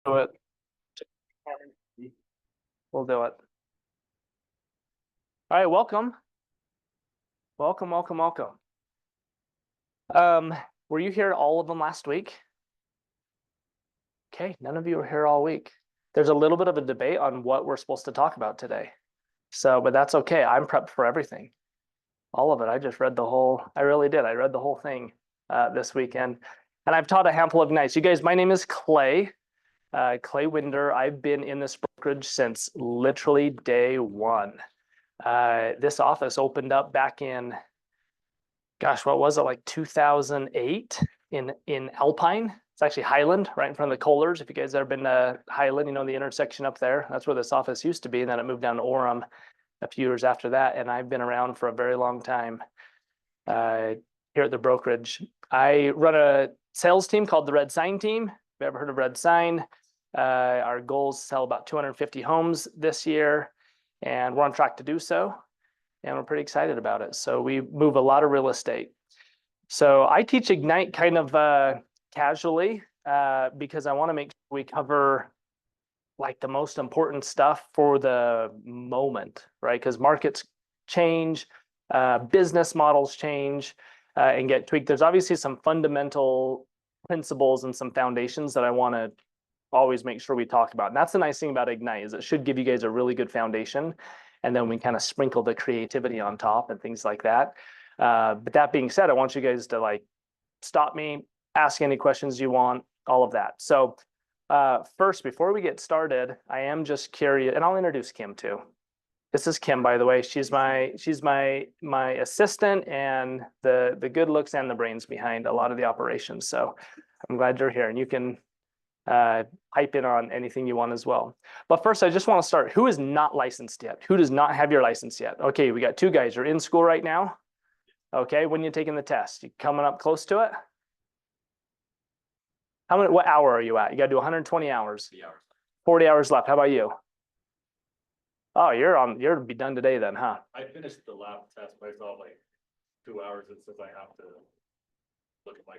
do it. We'll do it. All right, welcome. Welcome. Were you here all of them last week? Okay, none of you were here all week. There's a little bit of a debate on what we're supposed to talk about today. But that's okay. I'm prepped for everything. All of it. I really did. I read the whole thing this weekend. And I've taught a handful of nights. You guys, my name is Clay. Clay Winder. I've been in this brokerage since literally day one. This office opened up back in, gosh, what was it, like 2008 in Alpine? It's actually Highland, right in front of the Kohlers. If you guys ever been to Highland, you know the intersection up there. That's where this office used to be, and then it moved down to Orem a few years after that. And I've been around for a very long time here at the brokerage. I run a sales team called the Red Sign Team. Have you ever heard of Red Sign? Our goal is to sell about 250 homes this year, and we're on track to do so. And we're pretty excited about it. So we move a lot of real estate. So I teach Ignite kind of casually because I want to make sure we cover like the most important stuff for the moment, right? Because markets change, business models change and get tweaked. There's obviously some fundamental principles and some foundations that I want to always make sure we talk about. And that's the nice thing about Ignite is it should give you guys a really good foundation. And then we kind of sprinkle the creativity on top and things like that. But that being said, I want you guys to like stop me, ask any questions you want, all of that. So first, before we get started, I am just curious, and I'll introduce Kim too. This is Kim, by the way. She's my assistant and the good looks and the brains behind a lot of the operations. So I'm glad you're here, and you can pipe in on anything you want as well. But first, I just want to start. Who is not licensed yet? Who does not have your license yet? Okay, we got two guys. You're in school right now. Okay, when you taking the test? You coming up close to it? What hour are you at? You got to do 120 hours. 40 hours left. How about you? Oh, you're to be done today then, huh? I finished the lab test, but I saw like 2 hours. It says I have to look at my.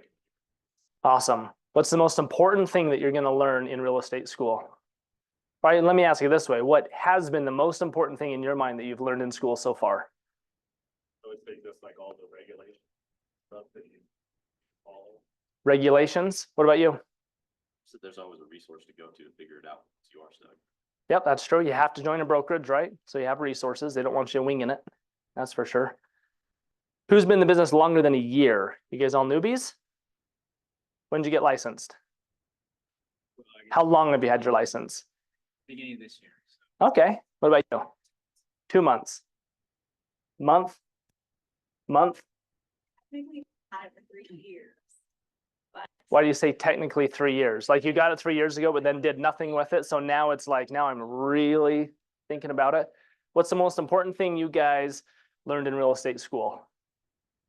Awesome. What's the most important thing that you're going to learn in real estate school? All right, let me ask you this way. What has been the most important thing in your mind that you've learned in school so far? I would say just like all the regulations stuff that you follow. Regulations? What about you? So there's always a resource to go to figure it out once you are stuck. Yep, that's true. You have to join a brokerage, right? So you have resources. They don't want you winging it. That's for sure. Who's been in the business longer than a year? You guys all newbies? When did you get licensed? How long have you had your license? Beginning of this year. Okay. What about you? 2 months. Month? I think we've had it for 3 years. Why do you say technically 3 years? Like you got it 3 years ago, but then did nothing with it. So now it's like, now I'm really thinking about it. What's the most important thing you guys learned in real estate school?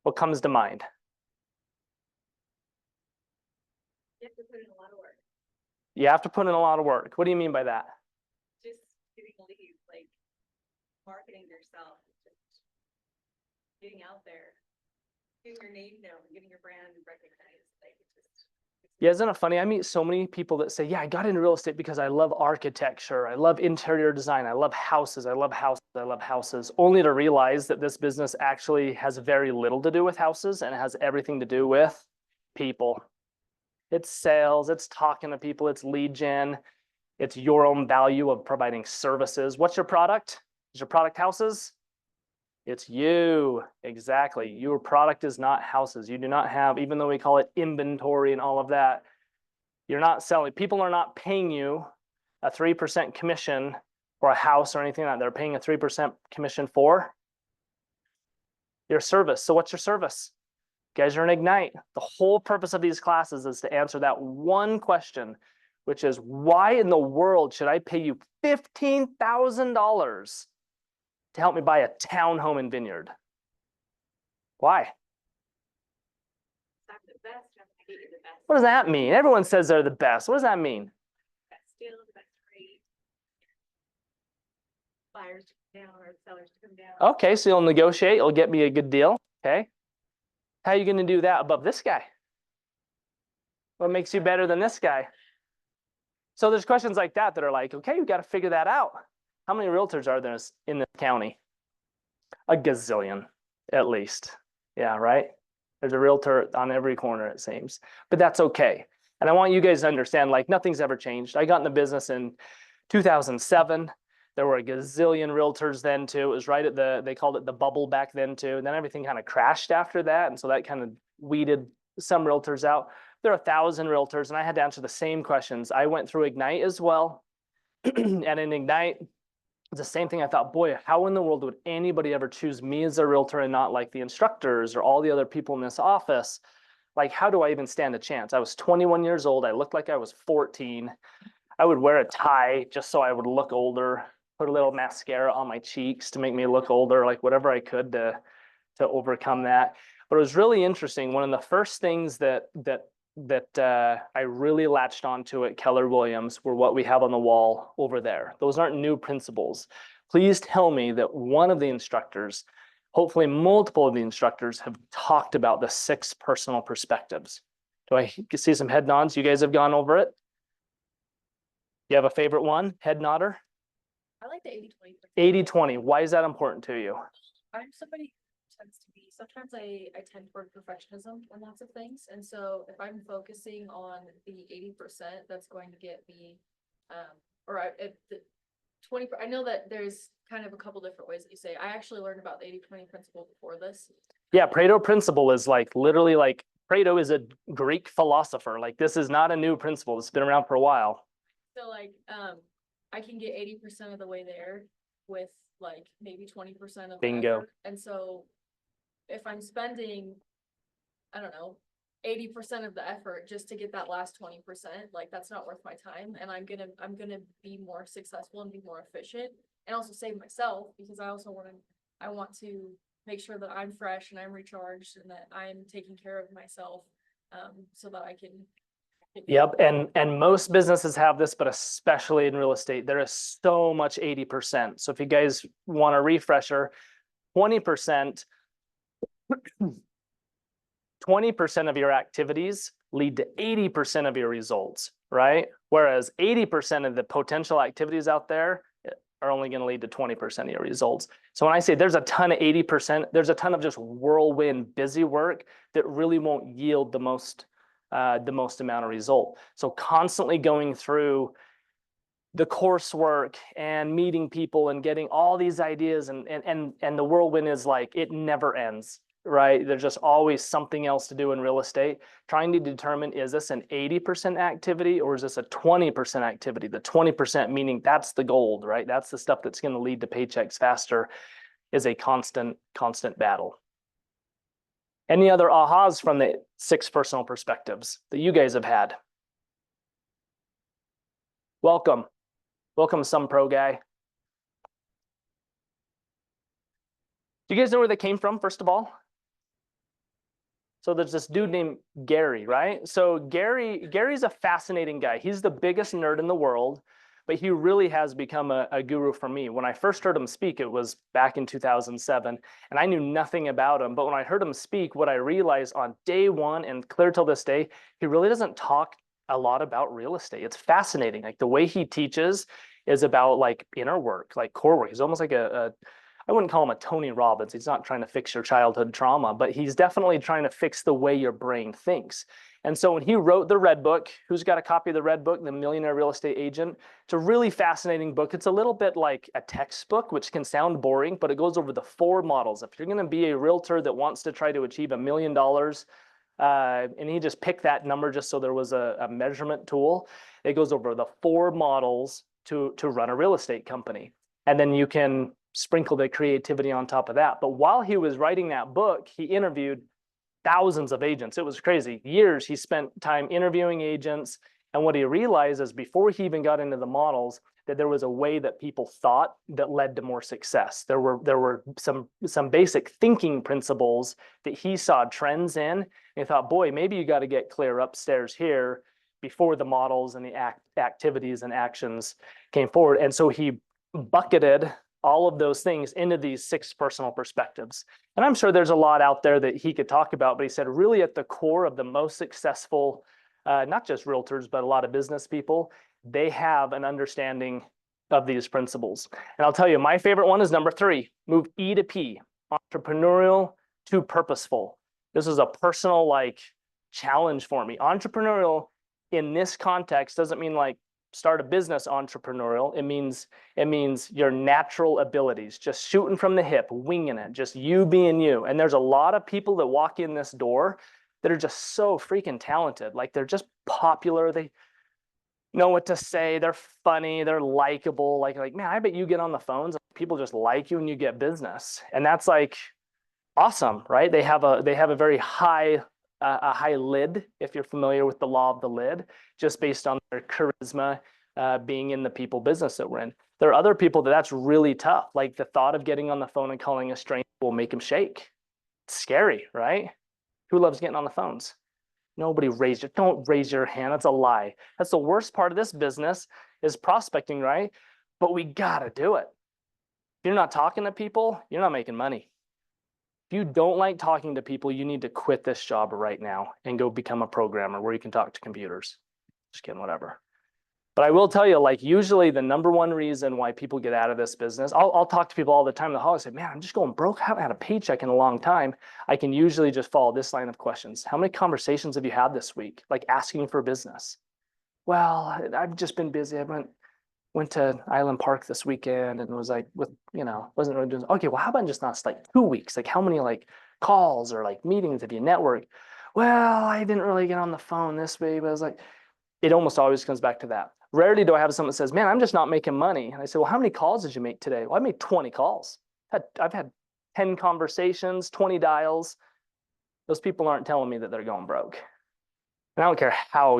What comes to mind? You have to put in a lot of work. You have to put in a lot of work. What do you mean by that? Just getting leads, like marketing yourself, just getting out there, getting your name known, getting your brand recognized. Like it's just. Yeah, isn't it funny? I meet so many people that say, yeah, I got into real estate because I love architecture. I love interior design. I love houses. I love houses. I love houses. Only to realize that this business actually has very little to do with houses and it has everything to do with people. It's sales, it's talking to people, it's lead gen, it's your own value of providing services. What's your product? Is your product houses? It's you, exactly. Your product is not houses. You do not have, even though we call it inventory and all of that, you're not selling. People are not paying you a 3% commission for a house or anything like that. They're paying a 3% commission for your service. So what's your service? You guys are in Ignite. The whole purpose of these classes is to answer that one question, which is why in the world should I pay you $15,000 to help me buy a townhome in Vineyard? Why? I'm the best. I'm gonna get you the best. What does that mean? Everyone says they're the best. What does that mean? Best deal, the best rate. Buyers to come down or sellers to come down. Okay, so you'll negotiate. You'll get me a good deal. Okay. How are you going to do that above this guy? What makes you better than this guy? So there's questions like that that are like, okay, you got to figure that out. How many realtors are there in this county? A gazillion, at least. Yeah, right? There's a realtor on every corner, it seems. But that's okay. And I want you guys to understand, like, nothing's ever changed. I got in the business in 2007. There were a gazillion realtors then too. It was right at they called it the bubble back then too. And then everything kind of crashed after that. And so that kind of weeded some realtors out. There are 1,000 realtors, and I had to answer the same questions. I went through Ignite as well. And in Ignite, it's the same thing. I thought, boy, how in the world would anybody ever choose me as a realtor and not like the instructors or all the other people in this office? Like, how do I even stand a chance? I was 21 years old. I looked like I was 14. I would wear a tie just so I would look older, put a little mascara on my cheeks to make me look older, like whatever I could to overcome that. But it was really interesting. One of the first things that I really latched onto at Keller Williams were what we have on the wall over there. Those aren't new principles. Please tell me that one of the instructors, hopefully multiple of the instructors, have talked about the 6 personal perspectives. Do I see some head nods? You guys have gone over it? You have a favorite one? Head nodder? I like the 80-20. 80-20. Why is that important to you? I'm somebody who tends to be, sometimes I tend toward perfectionism on lots of things. And so if I'm focusing on the 80%, that's going to get me, the 20, I know that there's kind of a couple different ways that you say, I actually learned about the 80-20 principle before this. Yeah, Pareto principle is like literally like Pareto is a Greek philosopher. Like this is not a new principle. It's been around for a while. So like, I can get 80% of the way there with like maybe 20% of the Bingo. effort. And so if I'm spending, I don't know, 80% of the effort just to get that last 20%, like that's not worth my time. And I'm gonna be more successful and be more efficient and also save myself, because I want to make sure that I'm fresh and I'm recharged and that I'm taking care of myself, so that I can. Yep, and most businesses have this, but especially in real estate, there is so much 80%. So if you guys want a refresher, 20% of your activities lead to 80% of your results, right? Whereas 80% of the potential activities out there are only going to lead to 20% of your results. So when I say there's a ton of 80%, there's a ton of just whirlwind busy work that really won't yield the most amount of result. So constantly going through the coursework and meeting people and getting all these ideas and the whirlwind is like, it never ends, right? There's just always something else to do in real estate. Trying to determine, is this an 80% activity or is this a 20% activity? The 20% meaning that's the gold, right? That's the stuff that's going to lead to paychecks faster, is a constant battle. Any other ahas from the 6 personal perspectives that you guys have had? Welcome. Welcome, some pro guy. Do you guys know where they came from, first of all? So there's this dude named Gary, right? So Gary's a fascinating guy. He's the biggest nerd in the world, but he really has become a guru for me. When I first heard him speak, it was back in 2007, and I knew nothing about him. But when I heard him speak, what I realized on day one and clear till this day, he really doesn't talk a lot about real estate. It's fascinating. Like the way he teaches is about like inner work, like core work. He's almost like I wouldn't call him a Tony Robbins. He's not trying to fix your childhood trauma, but he's definitely trying to fix the way your brain thinks. And so when he wrote the Red Book, who's got a copy of the Red Book, The Millionaire Real Estate Agent? It's a really fascinating book. It's a little bit like a textbook, which can sound boring, but it goes over the 4 models. If you're going to be a realtor that wants to try to achieve $1 million, and he just picked that number just so there was a measurement tool, it goes over the 4 models to run a real estate company. And then you can sprinkle the creativity on top of that. But while he was writing that book, he interviewed thousands of agents. It was crazy. Years he spent time interviewing agents. And what he realized is before he even got into the models, that there was a way that people thought that led to more success. There were some basic thinking principles that he saw trends in. And he thought, boy, maybe you got to get clear upstairs here before the models and the activities and actions came forward. And so he bucketed all of those things into these 6 personal perspectives. And I'm sure there's a lot out there that he could talk about, but he said really at the core of the most successful, not just realtors, but a lot of business people, they have an understanding of these principles. And I'll tell you, my favorite one is number 3, move E to P, entrepreneurial to purposeful. This is a personal like challenge for me. Entrepreneurial in this context doesn't mean like start a business entrepreneurial. It means your natural abilities, just shooting from the hip, winging it, just you being you. And there's a lot of people that walk in this door that are just so freaking talented. Like they're just popular. They know what to say. They're funny. They're likable. Like, man, I bet you get on the phones, people just like you and you get business. And that's like awesome, right? They have a very high high lid, if you're familiar with the law of the lid, just based on their charisma, being in the people business that we're in. There are other people that's really tough. Like the thought of getting on the phone and calling a stranger will make them shake. It's scary, right? Who loves getting on the phones? Nobody don't raise your hand. That's a lie. That's the worst part of this business is prospecting, right? But we gotta do it. If you're not talking to people, you're not making money. If you don't like talking to people, you need to quit this job right now and go become a programmer where you can talk to computers. Just kidding, whatever. But I will tell you, like usually the number one reason why people get out of this business, I'll talk to people all the time in the hall and say, man, I'm just going broke. I haven't had a paycheck in a long time. I can usually just follow this line of questions. How many conversations have you had this week? Like asking for business. Well, I've just been busy. I went to Island Park this weekend and was like wasn't really doing, okay, well, how about just not like 2 weeks? Like how many like calls or like meetings have you networked? Well, I didn't really get on the phone this way, but I was like, it almost always comes back to that. Rarely do I have someone that says, man, I'm just not making money. And I say, well, how many calls did you make today? Well, I made 20 calls. I've had 10 conversations, 20 dials. Those people aren't telling me that they're going broke. And I don't care how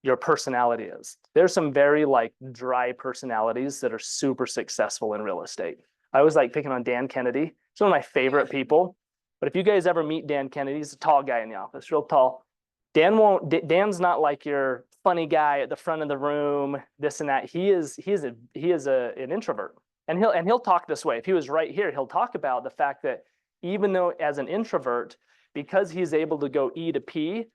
your personality is. There's some very like dry personalities that are super successful in real estate. I always like picking on Dan Kennedy. He's one of my favorite people. But if you guys ever meet Dan Kennedy, he's a tall guy in the office, real tall. Dan's not like your funny guy at the front of the room, this and that. He is an introvert. And he'll talk this way. If he was right here, he'll talk about the fact that even though as an introvert, because he's able to go E to P,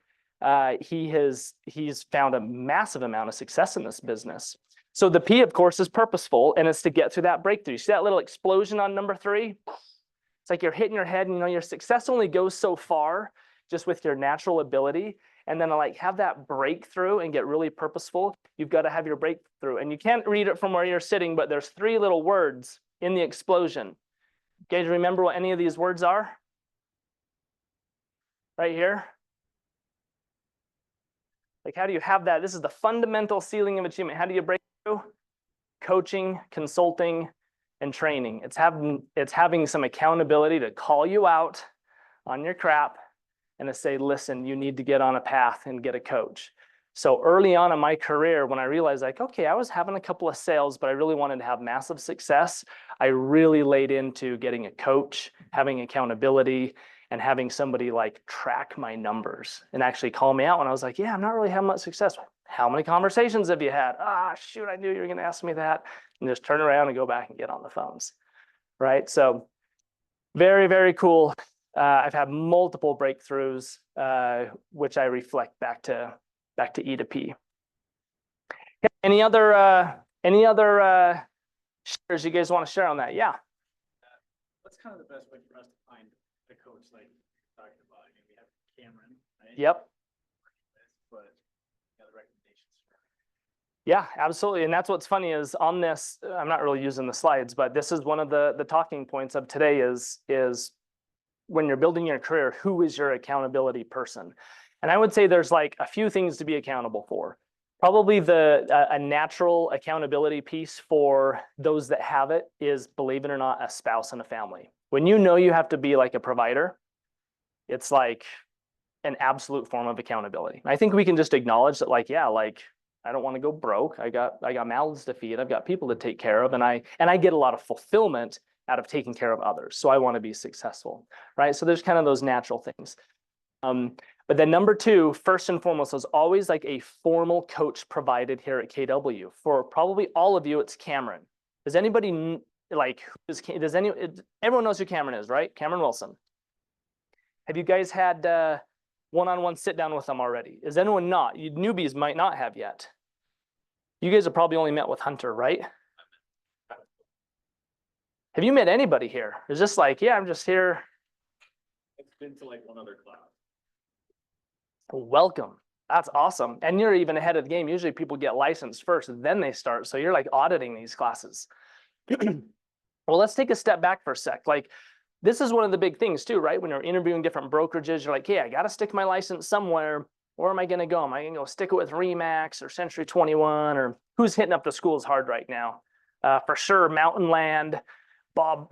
he's found a massive amount of success in this business. So the P, of course, is purposeful, and it's to get through that breakthrough. See that little explosion on number 3? It's like you're hitting your head, and your success only goes so far just with your natural ability. And then to like have that breakthrough and get really purposeful, you've got to have your breakthrough. And you can't read it from where you're sitting, but there's 3 little words in the explosion. You guys remember what any of these words are? Right here. Like, how do you have that? This is the fundamental ceiling of achievement. How do you break through? Coaching, consulting, and training. It's having some accountability to call you out on your crap and to say, listen, you need to get on a path and get a coach. So early on in my career, when I realized like, okay, I was having a couple of sales, but I really wanted to have massive success, I really laid into getting a coach, having accountability, and having somebody like track my numbers and actually call me out when I was like, yeah, I'm not really having much success. How many conversations have you had? Ah, shoot, I knew you were going to ask me that. And just turn around and go back and get on the phones, right? So very, very cool. I've had multiple breakthroughs, which I reflect back to E to P. Any other shares you guys want to share on that? Yeah. What's kind of the best way for us to find a coach like you talked about? I mean, we have Cameron, right? Yep. But other recommendations. Yeah, absolutely. And that's what's funny is on this, I'm not really using the slides, but this is one of the talking points of today is when you're building your career, who is your accountability person? And I would say there's like a few things to be accountable for. Probably a natural accountability piece for those that have it is, believe it or not, a spouse and a family. When you know you have to be like a provider, it's like an absolute form of accountability. I think we can just acknowledge that, like, yeah, like I don't want to go broke. I got mouths to feed. I've got people to take care of, and I get a lot of fulfillment out of taking care of others. So I want to be successful, right? So there's kind of those natural things. But then number 2, first and foremost, is always like a formal coach provided here at KW. For probably all of you, it's Cameron. Does anybody like, everyone knows who Cameron is, right? Cameron Wilson. Have you guys had one-on-one sit down with them already? Is anyone not? You newbies might not have yet. You guys have probably only met with Hunter, right? Have you met anybody here? Is this like, yeah, I'm just here. It's been to like one other class. Welcome. That's awesome. And you're even ahead of the game. Usually people get licensed first, and then they start. So you're like auditing these classes. Well, let's take a step back for a sec. Like, this is one of the big things too, right? When you're interviewing different brokerages, you're like, hey, I got to stick my license somewhere. Where am I going to go? Am I going to go stick it with Remax or Century 21, or who's hitting up the schools hard right now? For sure, Mountain Land, Bob,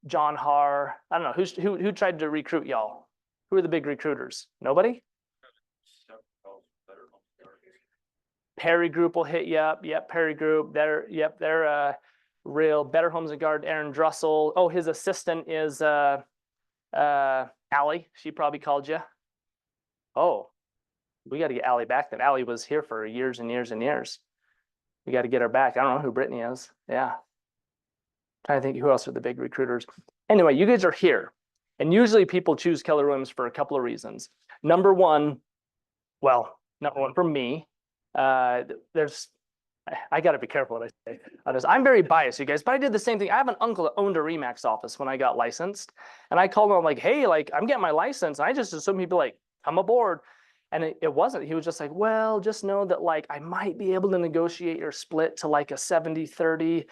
John Har. I don't know who tried to recruit y'all. Who are the big recruiters? Nobody. Perry Group will hit you up. Yep, Perry Group. They're real. Better Homes and Garden. Aaron Drussel. Oh, his assistant is Allie. She probably called you. Oh, we got to get Allie back. Then Allie was here for years and years and years. We got to get her back. I don't know who Brittany is. Yeah. Trying to think who else are the big recruiters. Anyway, you guys are here. And usually people choose Keller Williams for a couple of reasons. Number one for me, I got to be careful what I say on this. I'm very biased, you guys, but I did the same thing. I have an uncle that owned a Remax office when I got licensed. And I called him, I'm like, hey, like, I'm getting my license. And I just assumed he'd be like, come aboard. And it wasn't. He was just like, well, just know that like I might be able to negotiate your split to like a 70-30,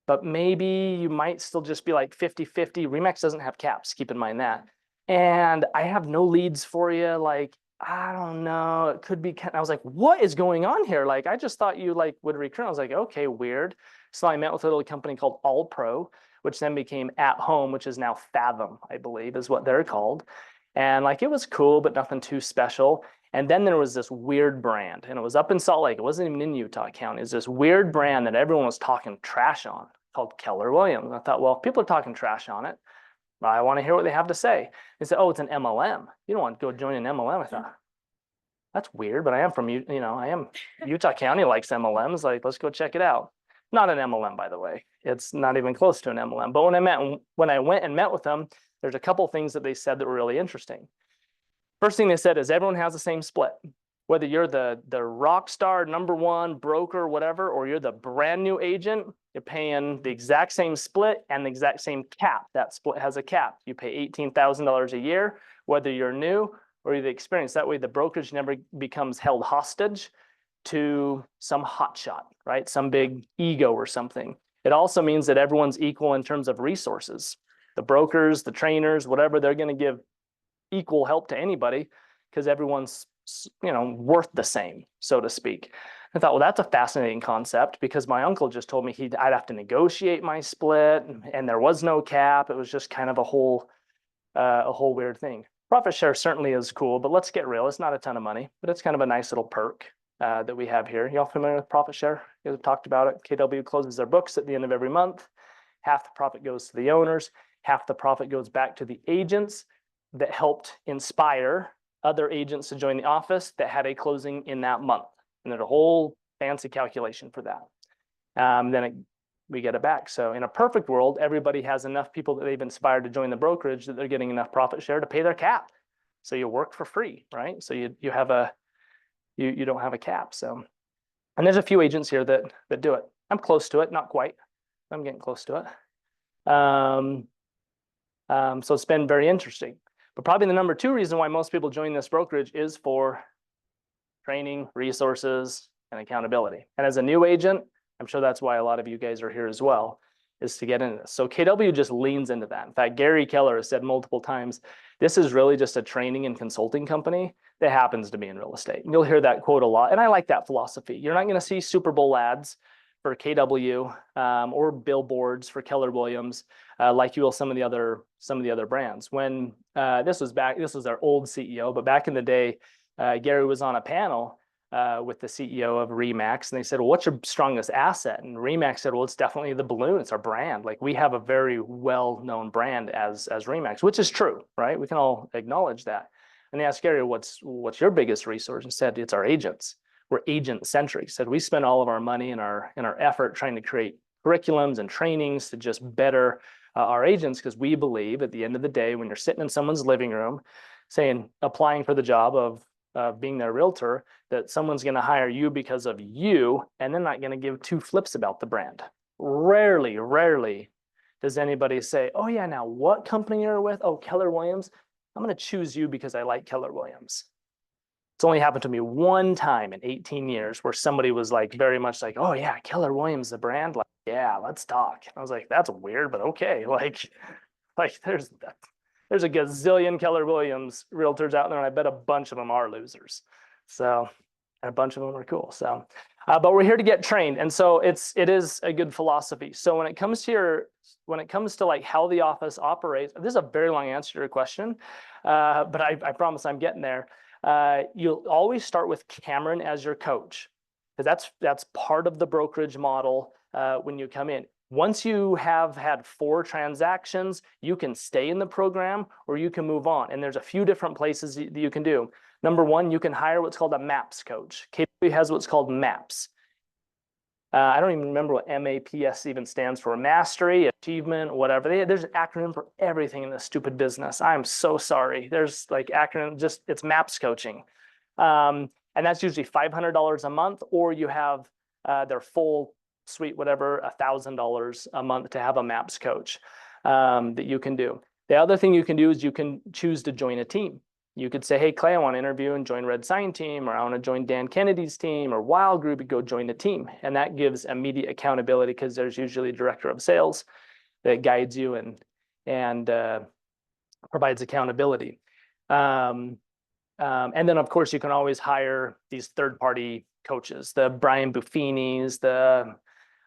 but maybe you might still just be like 50-50. Remax doesn't have caps, keep in mind that. And I have no leads for you. Like, I don't know, it could be, I was like, what is going on here? Like, I just thought you like would recruit. I was like, okay, weird. So I met with a little company called All Pro, which then became At Home, which is now Fathom, I believe is what they're called. And like, it was cool, but nothing too special. And then there was this weird brand, and it was up in Salt Lake. It wasn't even in Utah County. It's this weird brand that everyone was talking trash on called Keller Williams. And I thought, well, if people are talking trash on it, I want to hear what they have to say. They said, oh, it's an MLM. You don't want to go join an MLM. I thought, that's weird, but I am from, I am Utah County likes MLMs. Like, let's go check it out. Not an MLM, by the way. It's not even close to an MLM. But when I went and met with them, there's a couple things that they said that were really interesting. First thing they said is everyone has the same split. Whether you're the rock star #1 broker, whatever, or you're the brand new agent, you're paying the exact same split and the exact same cap. That split has a cap. You pay $18,000 a year, whether you're new or you're the experienced. That way the brokerage never becomes held hostage to some hotshot, right? Some big ego or something. It also means that everyone's equal in terms of resources. The brokers, the trainers, whatever, they're going to give equal help to anybody because everyone's worth the same, so to speak. I thought, well, that's a fascinating concept because my uncle just told me I'd have to negotiate my split and there was no cap. It was just kind of a whole weird thing. Profit share certainly is cool, but let's get real. It's not a ton of money, but it's kind of a nice little perk that we have here. Y'all familiar with profit share? You guys have talked about it. KW closes their books at the end of every month. Half the profit goes to the owners. Half the profit goes back to the agents that helped inspire other agents to join the office that had a closing in that month. And there's a whole fancy calculation for that. We get it back. So in a perfect world, everybody has enough people that they've inspired to join the brokerage that they're getting enough profit share to pay their cap. So you work for free, right? So you don't have a cap. So, and there's a few agents here that do it. I'm close to it, not quite. I'm getting close to it. So it's been very interesting. But probably the #2 reason why most people join this brokerage is for training, resources, and accountability. And as a new agent, I'm sure that's why a lot of you guys are here as well, is to get into this. So KW just leans into that. In fact, Gary Keller has said multiple times, this is really just a training and consulting company that happens to be in real estate. And you'll hear that quote a lot. And I like that philosophy. You're not going to see Super Bowl ads for KW or billboards for Keller Williams like you will some of the other brands. When this was our old CEO, but back in the day, Gary was on a panel with the CEO of Remax, and they said, well, what's your strongest asset? And Remax said, well, it's definitely the balloon. It's our brand. Like, we have a very well-known brand as Remax, which is true, right? We can all acknowledge that. And they asked Gary, what's your biggest resource? And said, it's our agents. We're agent-centric. Said we spend all of our money and our effort trying to create curriculums and trainings to just better our agents, because we believe at the end of the day, when you're sitting in someone's living room saying, applying for the job of of being their realtor, that someone's going to hire you because of you, and they're not going to give two flips about the brand. Rarely does anybody say, oh yeah, now what company you're with? Oh, Keller Williams. I'm going to choose you because I like Keller Williams. It's only happened to me one time in 18 years where somebody was like very much like, oh yeah, Keller Williams, the brand. Like, yeah, let's talk. I was like, that's weird, but okay. Like there's a gazillion Keller Williams realtors out there, and I bet a bunch of them are losers. So, and a bunch of them are cool. So, but we're here to get trained, and so it is a good philosophy. So when it comes to like how the office operates, this is a very long answer to your question, but I promise I'm getting there. You'll always start with Cameron as your coach, because that's part of the brokerage model when you come in. Once you have had 4 transactions, you can stay in the program or you can move on. And there's a few different places that you can do. Number one, you can hire what's called a MAPS coach. KW has what's called MAPS. I don't even remember what MAPS even stands for. Mastery, achievement, whatever. There's an acronym for everything in this stupid business. I'm so sorry. There's like acronym, just it's MAPS coaching. And that's usually $500 a month, or you have their full suite, whatever, $1,000 a month to have a MAPS coach that you can do. The other thing you can do is you can choose to join a team. You could say, hey, Clay, I want to interview and join Red Sign team, or I want to join Dan Kennedy's team, or Wild Group, go join the team. And that gives immediate accountability because there's usually a director of sales that guides you and provides accountability. And then, of course, you can always hire these third-party coaches, the Brian Buffini's, the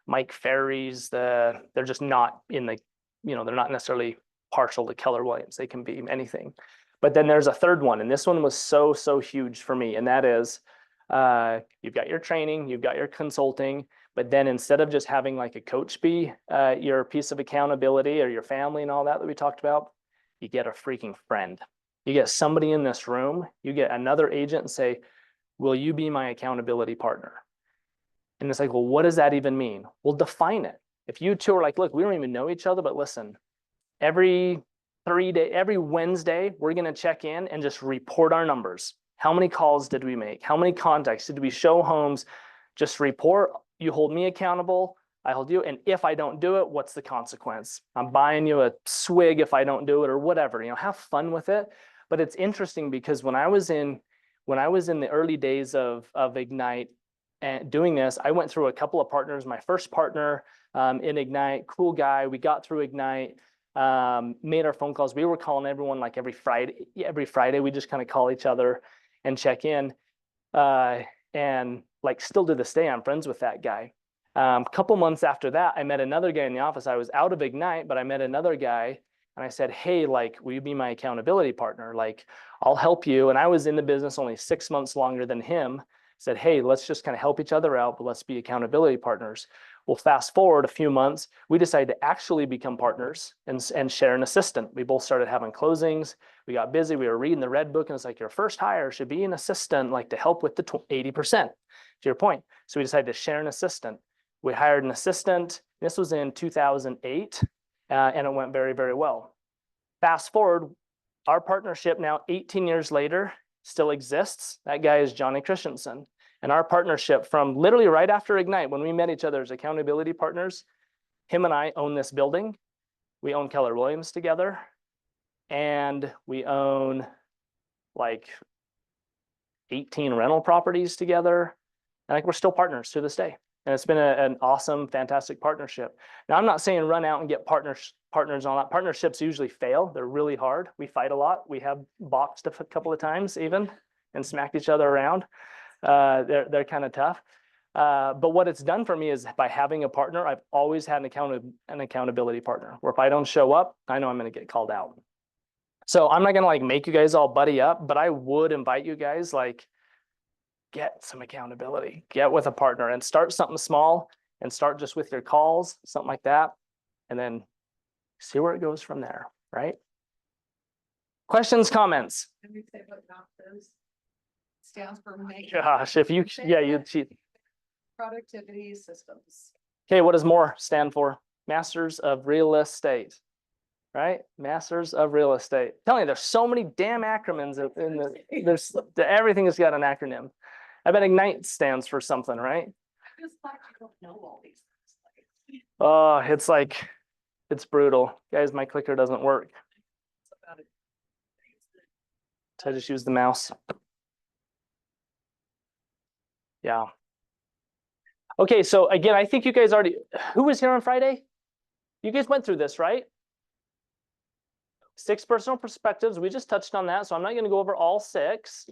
Mike Ferry's, they're just not in the, they're not necessarily partial to Keller Williams. They can be anything. But then there's a third one, and this one was so huge for me, and that is you've got your training, you've got your consulting, but then instead of just having like a coach be your piece of accountability or your family and all that we talked about, you get a freaking friend. You get somebody in this room, you get another agent and say, will you be my accountability partner? And it's like, well, what does that even mean? Well, define it. If you two are like, look, we don't even know each other, but listen, every Wednesday, we're going to check in and just report our numbers. How many calls did we make? How many contacts? Did we show homes? Just report. You hold me accountable. I hold you. And if I don't do it, what's the consequence? I'm buying you a swig if I don't do it, or whatever. Have fun with it. But it's interesting because when I was in the early days of Ignite and doing this, I went through a couple of partners. My first partner in Ignite, cool guy. We got through Ignite. Made our phone calls. We were calling everyone like every Friday. We just kind of call each other and check in. And like still to this day, I'm friends with that guy. A couple months after that, I met another guy in the office. I was out of Ignite, but I met another guy and I said, hey, like, will you be my accountability partner? Like, I'll help you. And I was in the business only 6 months longer than him. Said, hey, let's just kind of help each other out, but let's be accountability partners. Well, fast forward a few months, we decided to actually become partners and share an assistant. We both started having closings. We got busy. We were reading the red book, and it's like, your first hire should be an assistant, like to help with the 80%, to your point. So we decided to share an assistant. We hired an assistant. This was in 2008, and it went very well. Fast forward, our partnership now 18 years later still exists. That guy is Johnny Christensen. And our partnership from literally right after Ignite, when we met each other as accountability partners, him and I own this building. We own Keller Williams together. And we own like 18 rental properties together. And like we're still partners to this day. And it's been an awesome, fantastic partnership. Now, I'm not saying run out and get partners and all that. Partnerships usually fail. They're really hard. We fight a lot. We have boxed a couple of times even and smacked each other around. They're kind of tough. But what it's done for me is by having a partner, I've always had an accountability partner where if I don't show up, I know I'm going to get called out. So I'm not going to like make you guys all buddy up, but I would invite you guys like get some accountability, get with a partner and start something small and start just with your calls, something like that. And then see where it goes from there, right? Questions, comments? Can we say what MAPS stands for? Gosh, if you, yeah, you'd cheat. Productivity Systems. Okay, what does MORE stand for? Masters of Real Estate. right? Masters of Real Estate. Telling you, there's so many damn acronyms in everything has got an acronym. I bet Ignite stands for something, right? I just thought you don't know all these things. Like, Oh, it's like, it's brutal. Guys, my clicker doesn't work. it's about it. So I just use the mouse. Yeah. Okay, so again, I think you guys already, who was here on Friday? You guys went through this, right? 6 personal perspectives. We just touched on that, so I'm not going to go over all 6.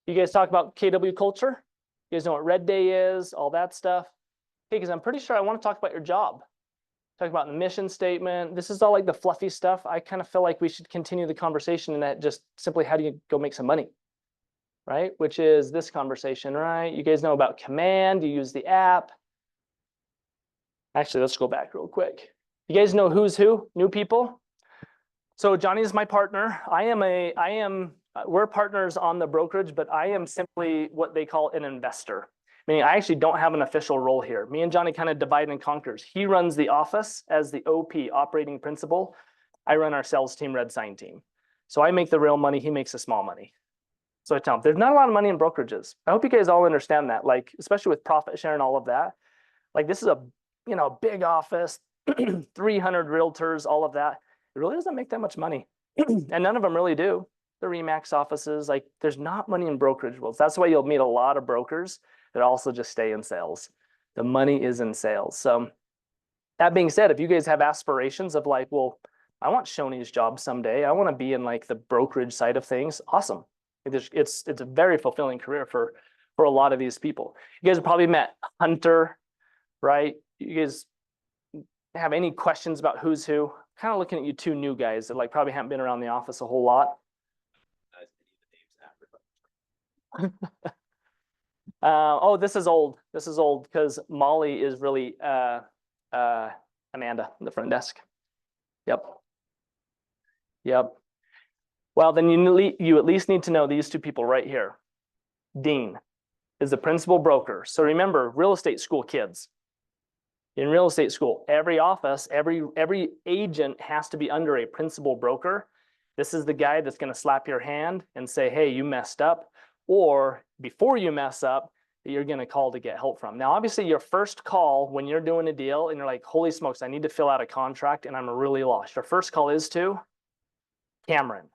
You guys talk about KW culture? You guys know what Red Day is, all that stuff? Okay, because I'm pretty sure I want to talk about your job. Talk about the mission statement. This is all like the fluffy stuff. I kind of feel like we should continue the conversation in that just simply how do you go make some money, right? Which is this conversation, right? You guys know about Command, you use the app. Actually, let's go back real quick. You guys know who's who? New people? So Johnny is my partner. We're partners on the brokerage, but I am simply what they call an investor. Meaning I actually don't have an official role here. Me and Johnny kind of divide and conquers. He runs the office as the OP, operating principal. I run our sales team, Red Sign team. So I make the real money, he makes the small money. So I tell him, there's not a lot of money in brokerages. I hope you guys all understand that, like, especially with profit share and all of that. Like this is a, big office, 300 realtors, all of that. It really doesn't make that much money. And none of them really do. The Remax offices, like there's not money in brokerage worlds. That's why you'll meet a lot of brokers that also just stay in sales. The money is in sales. So that being said, if you guys have aspirations of like, well, I want Shoni's job someday, I want to be in like the brokerage side of things, awesome. It's a very fulfilling career for a lot of these people. You guys have probably met Hunter, right? You guys have any questions about who's who? Kind of looking at you 2 new guys that like probably haven't been around the office a whole lot. Oh, this is old. This is old because Molly is really Amanda, the front desk. Yep. Yep. Well, then you at least need to know these 2 people right here. Dean is the principal broker. So remember, real estate school kids. In real estate school, every office, every agent has to be under a principal broker. This is the guy that's going to slap your hand and say, hey, you messed up. Or before you mess up, that you're going to call to get help from. Now, obviously, your first call when you're doing a deal and you're like, holy smokes, I need to fill out a contract and I'm really lost. Your first call is to Cameron.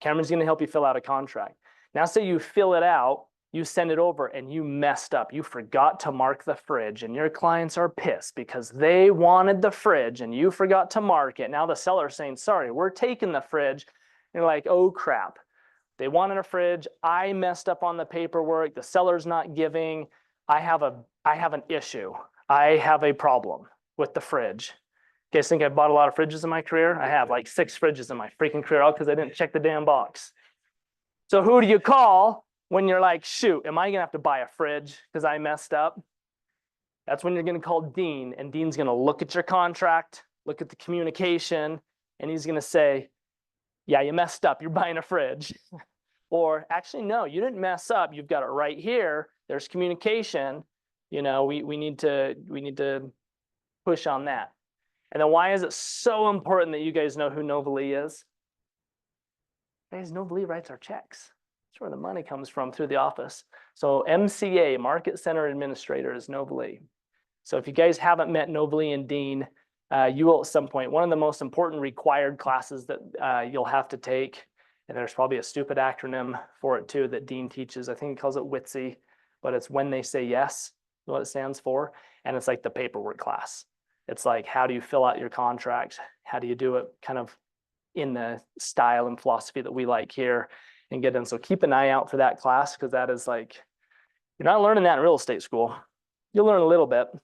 Cameron's going to help you fill out a contract. Now, say you fill it out, you send it over and you messed up. You forgot to mark the fridge and your clients are pissed because they wanted the fridge and you forgot to mark it. Now the seller's saying, sorry, we're taking the fridge. And you're like, oh crap. They wanted a fridge. I messed up on the paperwork. The seller's not giving. I have an issue. I have a problem with the fridge. You guys think I bought a lot of fridges in my career? I have like 6 fridges in my freaking career, all because I didn't check the damn box. So who do you call when you're like, shoot, am I gonna have to buy a fridge because I messed up? That's when you're gonna call Dean, and Dean's gonna look at your contract, look at the communication, and he's gonna say, yeah, you messed up, you're buying a fridge. Or actually, no, you didn't mess up, you've got it right here, there's communication, we need to push on that. And then why is it so important that you guys know who Novalee is? Guys, Novalee writes our checks. That's where the money comes from, through the office. So MCA, Market Center Administrator, is Novalee. So if you guys haven't met Novalee and Dean, you will at some point. One of the most important required classes that you'll have to take, and there's probably a stupid acronym for it too that Dean teaches. I think he calls it WITSE, but it's When They Say Yes, what it stands for. And it's like the paperwork class. It's like, how do you fill out your contract? How do you do it kind of in the style and philosophy that we like here and get in? So keep an eye out for that class, because that is like, you're not learning that in real estate school. You'll learn a little bit. In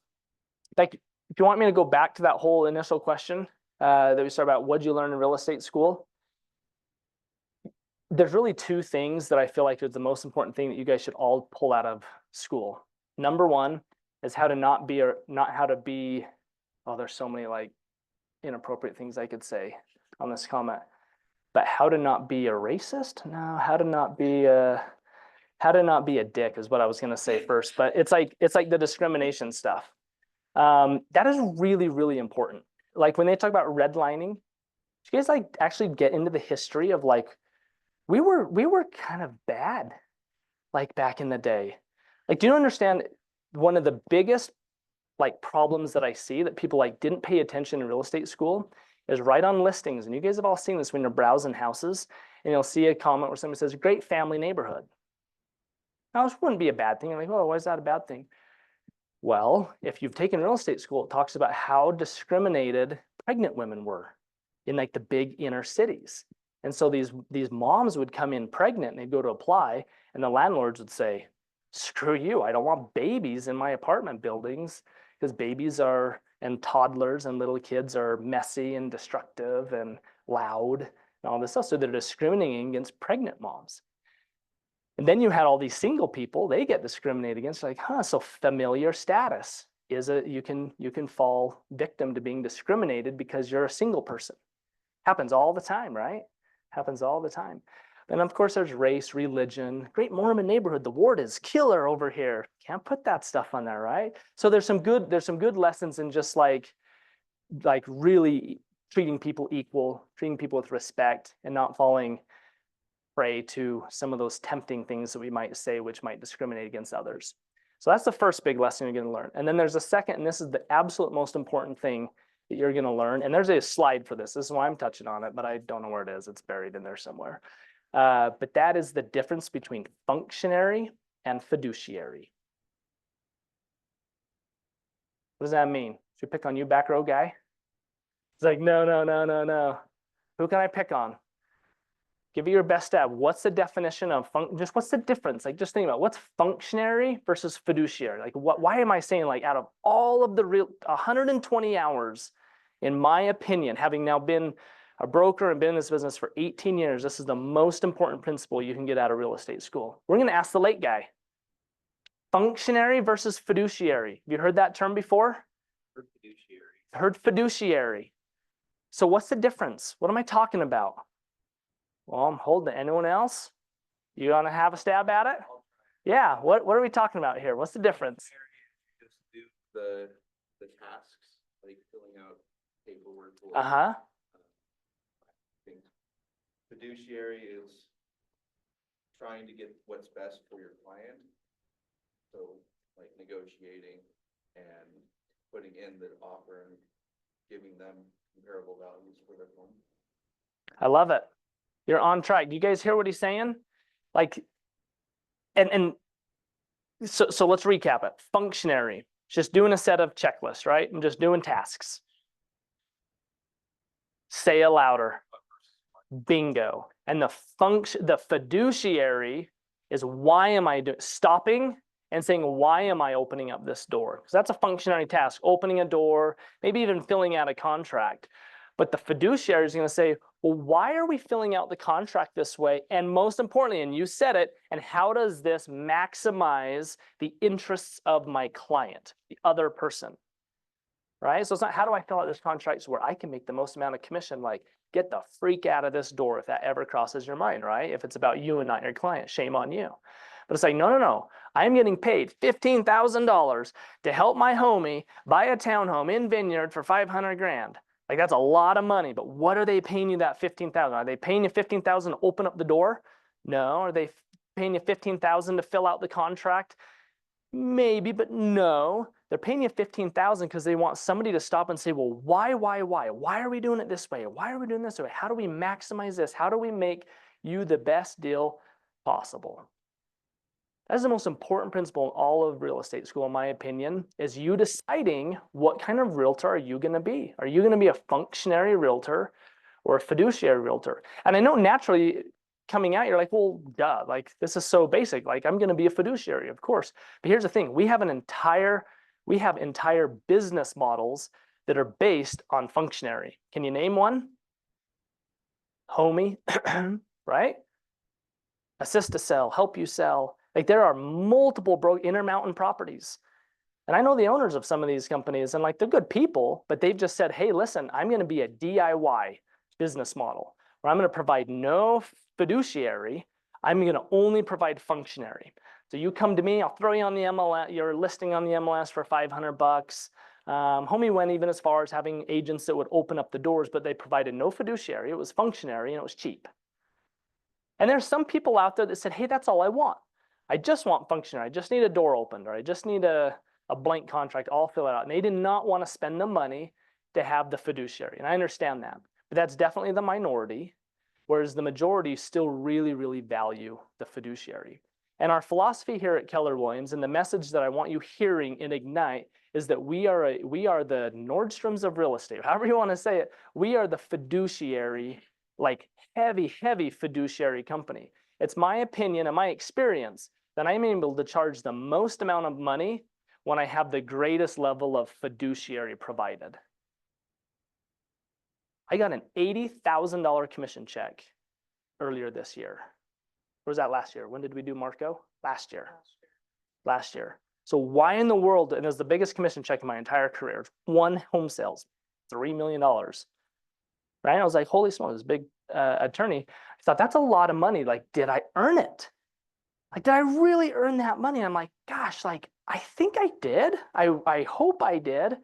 fact, if you want me to go back to that whole initial question that we started about, what'd you learn in real estate school? There's really 2 things that I feel like is the most important thing that you guys should all pull out of school. Number 1 is how to not how to be, oh, there's so many like inappropriate things I could say on this comment, but how to not be a racist? No, how to not be a dick is what I was going to say first, but it's like the discrimination stuff. That is really, really important. Like when they talk about redlining, you guys like actually get into the history of like, we were kind of bad, like back in the day. Like, do you understand one of the biggest like problems that I see that people like didn't pay attention in real estate school is right on listings. And you guys have all seen this when you're browsing houses and you'll see a comment where somebody says, great family neighborhood. Now, this wouldn't be a bad thing. I'm like, oh, why is that a bad thing? Well, if you've taken real estate school, it talks about how discriminated pregnant women were in like the big inner cities. And so these moms would come in pregnant and they'd go to apply and the landlords would say, screw you, I don't want babies in my apartment buildings because babies are, and toddlers and little kids are messy and destructive and loud and all this stuff. So they're discriminating against pregnant moms. And then you had all these single people, they get discriminated against, like, huh, so familiar status is you can fall victim to being discriminated because you're a single person. Happens all the time, right? Happens all the time. Then of course there's race, religion, great Mormon neighborhood, the ward is killer over here. Can't put that stuff on there, right? So there's some good lessons in just like really treating people equal, treating people with respect and not falling prey to some of those tempting things that we might say, which might discriminate against others. So that's the first big lesson you're going to learn. And then there's a second, and this is the absolute most important thing that you're going to learn. And there's a slide for this. This is why I'm touching on it, but I don't know where it is. It's buried in there somewhere. But that is the difference between functionary and fiduciary. What does that mean? Should we pick on you, back row guy? It's like, no. Who can I pick on? Give it your best stab. What's the definition of just what's the difference? Like, just think about what's functionary versus fiduciary. Like, why am I saying, like, out of all of the real 120 hours, in my opinion, having now been a broker and been in this business for 18 years, this is the most important principle you can get out of real estate school. We're going to ask the late guy. Functionary versus fiduciary. Have you heard that term before? Heard fiduciary. Heard fiduciary. So what's the difference? What am I talking about? Well, I'm holding it. Anyone else? You want to have a stab at it? Yeah. What are we talking about here? What's the difference? Just do the tasks, like filling out paperwork. Uh-huh. Things. Fiduciary is trying to get what's best for your client. So like negotiating and putting in the offer and giving them comparable values for their home. I love it. You're on track. Do you guys hear what he's saying? Like, and so let's recap it. Functionary, just doing a set of checklists, right? I'm just doing tasks. Say it louder. Bingo. And the fiduciary is why am I stopping and saying, why am I opening up this door? Because that's a functionary task, opening a door, maybe even filling out a contract. But the fiduciary is going to say, well, why are we filling out the contract this way? And most importantly, and you said it, and how does this maximize the interests of my client, the other person? Right? So it's not how do I fill out this contract so where I can make the most amount of commission, like get the freak out of this door if that ever crosses your mind, right? If it's about you and not your client, shame on you. But it's like, no. I'm getting paid $15,000 to help my homie buy a townhome in Vineyard for 500 grand. Like that's a lot of money, but what are they paying you that 15,000? Are they paying you 15,000 to open up the door? No. Are they paying you 15,000 to fill out the contract? Maybe, but no. They're paying you 15,000 because they want somebody to stop and say, well, why? Why are we doing it this way? Why are we doing this way? How do we maximize this? How do we make you the best deal possible? That's the most important principle in all of real estate school, in my opinion, is you deciding what kind of realtor are you going to be? Are you going to be a functionary realtor or a fiduciary realtor? And I know naturally coming out, you're like, well, duh, like this is so basic. Like I'm going to be a fiduciary, of course. But here's the thing. We have entire business models that are based on functionary. Can you name one? Homey, right? Assist to sell, help you sell. Like there are multiple Intermountain properties. And I know the owners of some of these companies and like they're good people, but they've just said, hey, listen, I'm going to be a DIY business model where I'm going to provide no fiduciary. I'm going to only provide functionary. So you come to me, I'll throw you on the MLS, your listing on the MLS for $500. Homie went even as far as having agents that would open up the doors, but they provided no fiduciary. It was functionary and it was cheap. And there's some people out there that said, hey, that's all I want. I just want functionary. I just need a door opened, or I just need a blank contract. I'll fill it out. And they did not want to spend the money to have the fiduciary. And I understand that. But that's definitely the minority, whereas the majority still really, really value the fiduciary. And our philosophy here at Keller Williams, and the message that I want you hearing in Ignite, is that we are the Nordstroms of real estate. However you want to say it, we are the fiduciary, like heavy, heavy fiduciary company. It's my opinion and my experience that I'm able to charge the most amount of money when I have the greatest level of fiduciary provided. I got an $80,000 commission check earlier this year. Or was that last year? When did we do Marco? Last year. Last year. So why in the world, and it was the biggest commission check in my entire career, one home sales, $3 million. Right? I was like, holy smokes, big attorney. I thought that's a lot of money. Like, did I earn it? Like, did I really earn that money? I'm like, gosh, like, I think I did. I hope I did.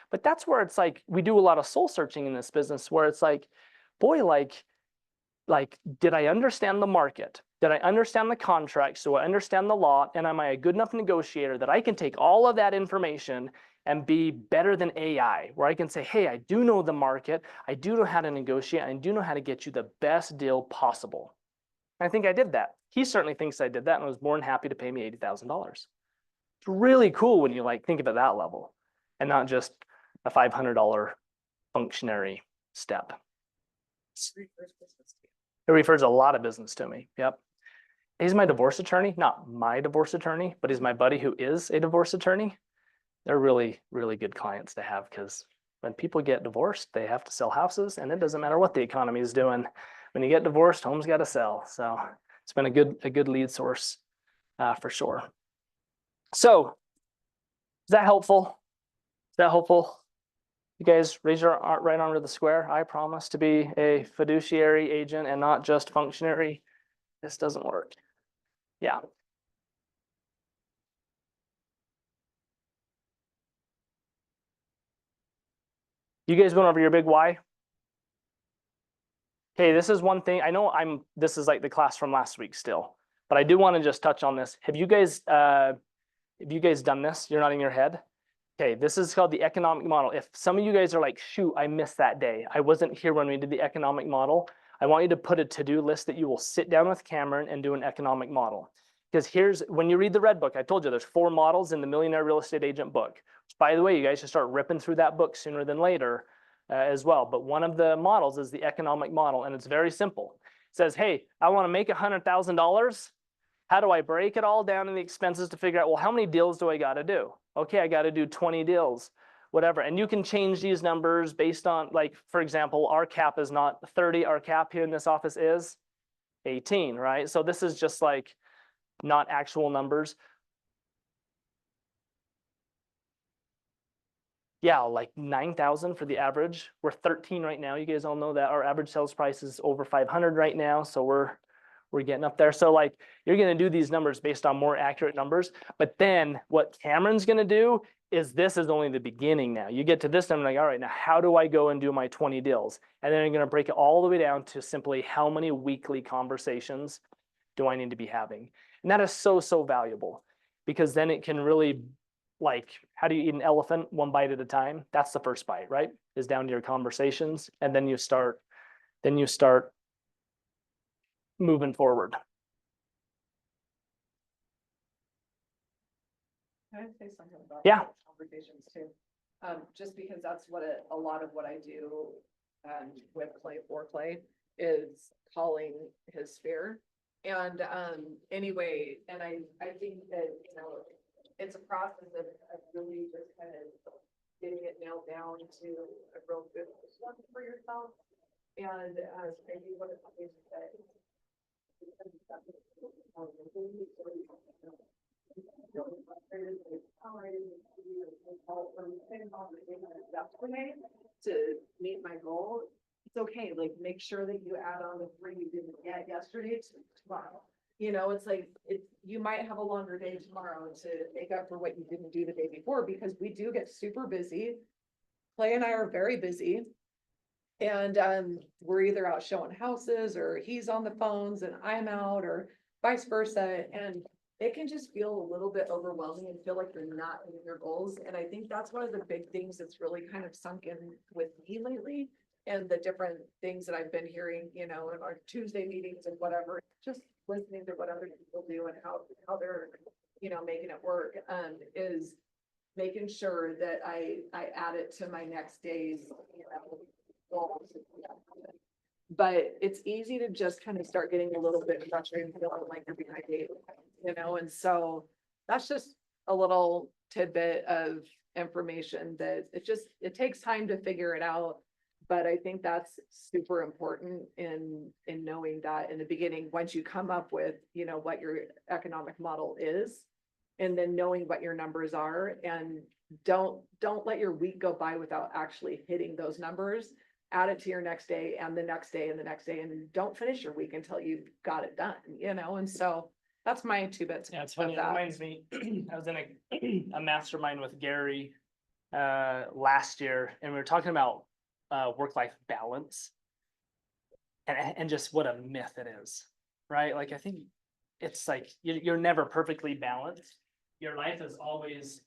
But that's where it's like, we do a lot of soul searching in this business where it's like, boy, like, did I understand the market? Did I understand the contract? So I understand the law, and am I a good enough negotiator that I can take all of that information and be better than AI, where I can say, hey, I do know the market, I do know how to negotiate, I do know how to get you the best deal possible. And I think I did that. He certainly thinks I did that and was more than happy to pay me $80,000. It's really cool when you like think of it that level and not just a $500 functionary step. It refers a lot of business to me. Yep. He's my divorce attorney, not my divorce attorney, but he's my buddy who is a divorce attorney. They're really, really good clients to have because when people get divorced, they have to sell houses, and it doesn't matter what the economy is doing. When you get divorced, homes got to sell. So it's been a good lead source for sure. So is that helpful? Is that helpful? You guys raise your right arm to the square. I promise to be a fiduciary agent and not just functionary. This doesn't work. Yeah. You guys went over your big why? Okay, this is one thing. I know this is like the class from last week still, but I do want to just touch on this. Have you guys done this? You're nodding your head. Okay, this is called the economic model. If some of you guys are like, shoot, I missed that day. I wasn't here when we did the economic model. I want you to put a to-do list that you will sit down with Cameron and do an economic model. Because when you read the red book, I told you there's 4 models in the Millionaire Real Estate Agent book. Which, by the way, you guys should start ripping through that book sooner than later as well. But one of the models is the economic model, and it's very simple. It says, hey, I want to make $100,000. How do I break it all down in the expenses to figure out, well, how many deals do I got to do? Okay, I got to do 20 deals, whatever. And you can change these numbers based on, like, for example, our cap is not 30. Our cap here in this office is 18, right? So this is just like not actual numbers. Yeah, like 9,000 for the average. We're 13 right now. You guys all know that our average sales price is over 500 right now. So we're getting up there. So like you're going to do these numbers based on more accurate numbers. But then what Cameron's going to do is this is only the beginning now. You get to this number, like, all right, now how do I go and do my 20 deals? And then you're going to break it all the way down to simply how many weekly conversations do I need to be having? And that is so, so valuable because then it can really, like, how do you eat an elephant? One bite at a time. That's the first bite, right? Is down to your conversations. And then you start moving forward. Can I say something about Yeah. those conversations too? Just because that's what a lot of what I do with foreplay is calling his sphere. And anyway, and I think that, you know, it's a process of really just kind of getting it nailed down to a real good one for yourself. And I do want to say to meet my goal. It's okay, like make sure that you add on the 3 you didn't get yesterday to tomorrow. You know, it's like you you might have a longer day tomorrow to make up for what you didn't do the day before, because we do get super busy. Clay and I are very busy. And we're either out showing houses, or he's on the phones and I'm out, or vice versa, and it can just feel a little bit overwhelming and feel like you're not hitting your goals. And I think that's one of the big things that's really kind of sunk in with me lately. And the different things that I've been hearing, you know, in our Tuesday meetings and whatever, just listening to what other people do and how they're, you know, making it work, is making sure that I add it to my next day's, you know, goals. But it's easy to just kind of start getting a little bit frustrated and feeling like you're behind date, you know, and so that's just a little tidbit of information that it takes time to figure it out. But I think that's super important in knowing that in the beginning, once you come up with, you know, what your economic model is, and then knowing what your numbers are, and don't let your week go by without actually hitting those numbers. Add it to your next day and the next day and the next day, and don't finish your week until you've got it done, you know, and so that's my 2 bits. Yeah, it's of funny. It that. reminds me, I was in a mastermind with Gary last year, and we were talking about work-life balance and just what a myth it is, right? Like, I think it's like you're never perfectly balanced. Your life is always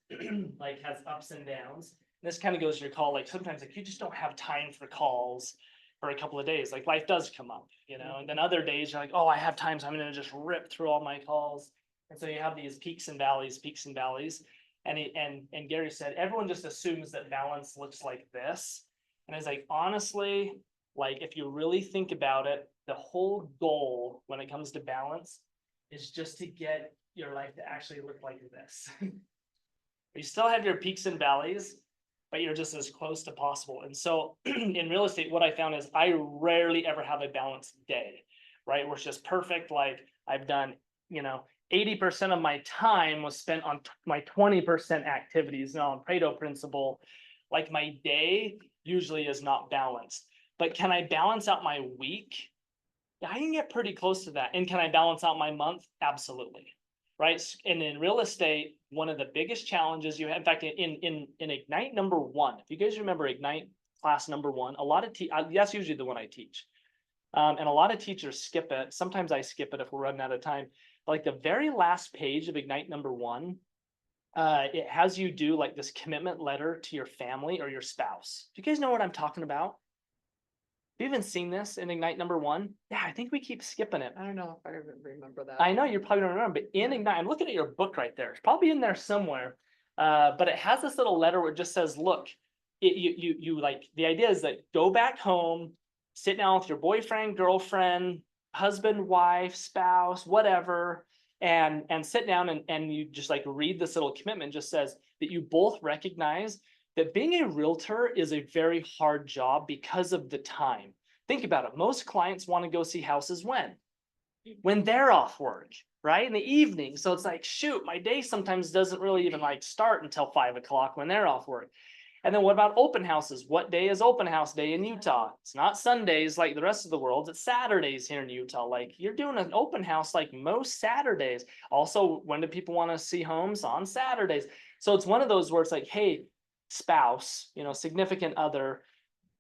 like has ups and downs. This kind of goes to your call, like sometimes like you just don't have time for calls for a couple of days. Like life does come up, you know, and then other days you're like, oh, I have time, so I'm gonna just rip through all my calls. And so you have these peaks and valleys. And Gary said, everyone just assumes that balance looks like this. And I was like, honestly, like if you really think about it, the whole goal when it comes to balance is just to get your life to actually look like this. You still have your peaks and valleys, but you're just as close to possible. And so in real estate, what I found is I rarely ever have a balanced day, right? Where it's just perfect. Like I've done, you know, 80% of my time was spent on my 20% activities. Now on Pareto principle, like my day usually is not balanced, but can I balance out my week? Yeah, I can get pretty close to that. And can I balance out my month? Absolutely. Right. And in real estate, one of the biggest challenges you have, in fact, in Ignite number 1, if you guys remember Ignite class number 1, a lot of that's usually the one I teach. And a lot of teachers skip it. Sometimes I skip it if we're running out of time. But like the very last page of Ignite number 1, it has you do like this commitment letter to your family or your spouse. Do you guys know what I'm talking about? Have you even seen this in Ignite number 1? Yeah, I think we keep skipping it. I don't know if I remember that. I know you probably don't remember, but in Ignite, I'm looking at your book right there. It's probably in there somewhere. But it has this little letter where it just says, look, you like, the idea is that go back home, sit down with your boyfriend, girlfriend, husband, wife, spouse, whatever, and sit down and you just like read this little commitment. Just says that you both recognize that being a realtor is a very hard job because of the time. Think about it. Most clients want to go see houses when they're off work, right? In the evening. So it's like, shoot, my day sometimes doesn't really even like start until 5 o'clock when they're off work. And then what about open houses? What day is open house day in Utah? It's not Sundays like the rest of the world. It's Saturdays here in Utah. Like you're doing an open house like most Saturdays. Also, when do people want to see homes? On Saturdays. So it's one of those where it's like, hey, spouse, you know, significant other,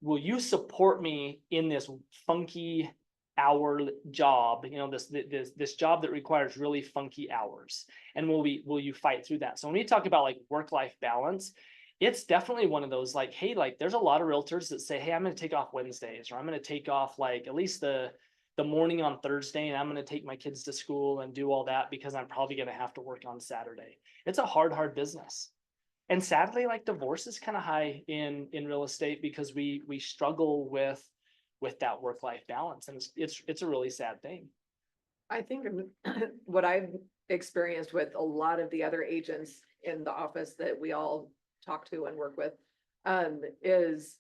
will you support me in this funky hour job, you know, this job that requires really funky hours, and will you fight through that? So when we talk about like work-life balance, it's definitely one of those like, hey, like there's a lot of realtors that say, hey, I'm going to take off Wednesdays, or I'm going to take off like at least the morning on Thursday, and I'm going to take my kids to school and do all that because I'm probably going to have to work on Saturday. It's a hard business. And sadly, like divorce is kind of high in real estate because we struggle with that work-life balance, and it's a really sad thing. I think what I've experienced with a lot of the other agents in the office that we all talk to and work with, is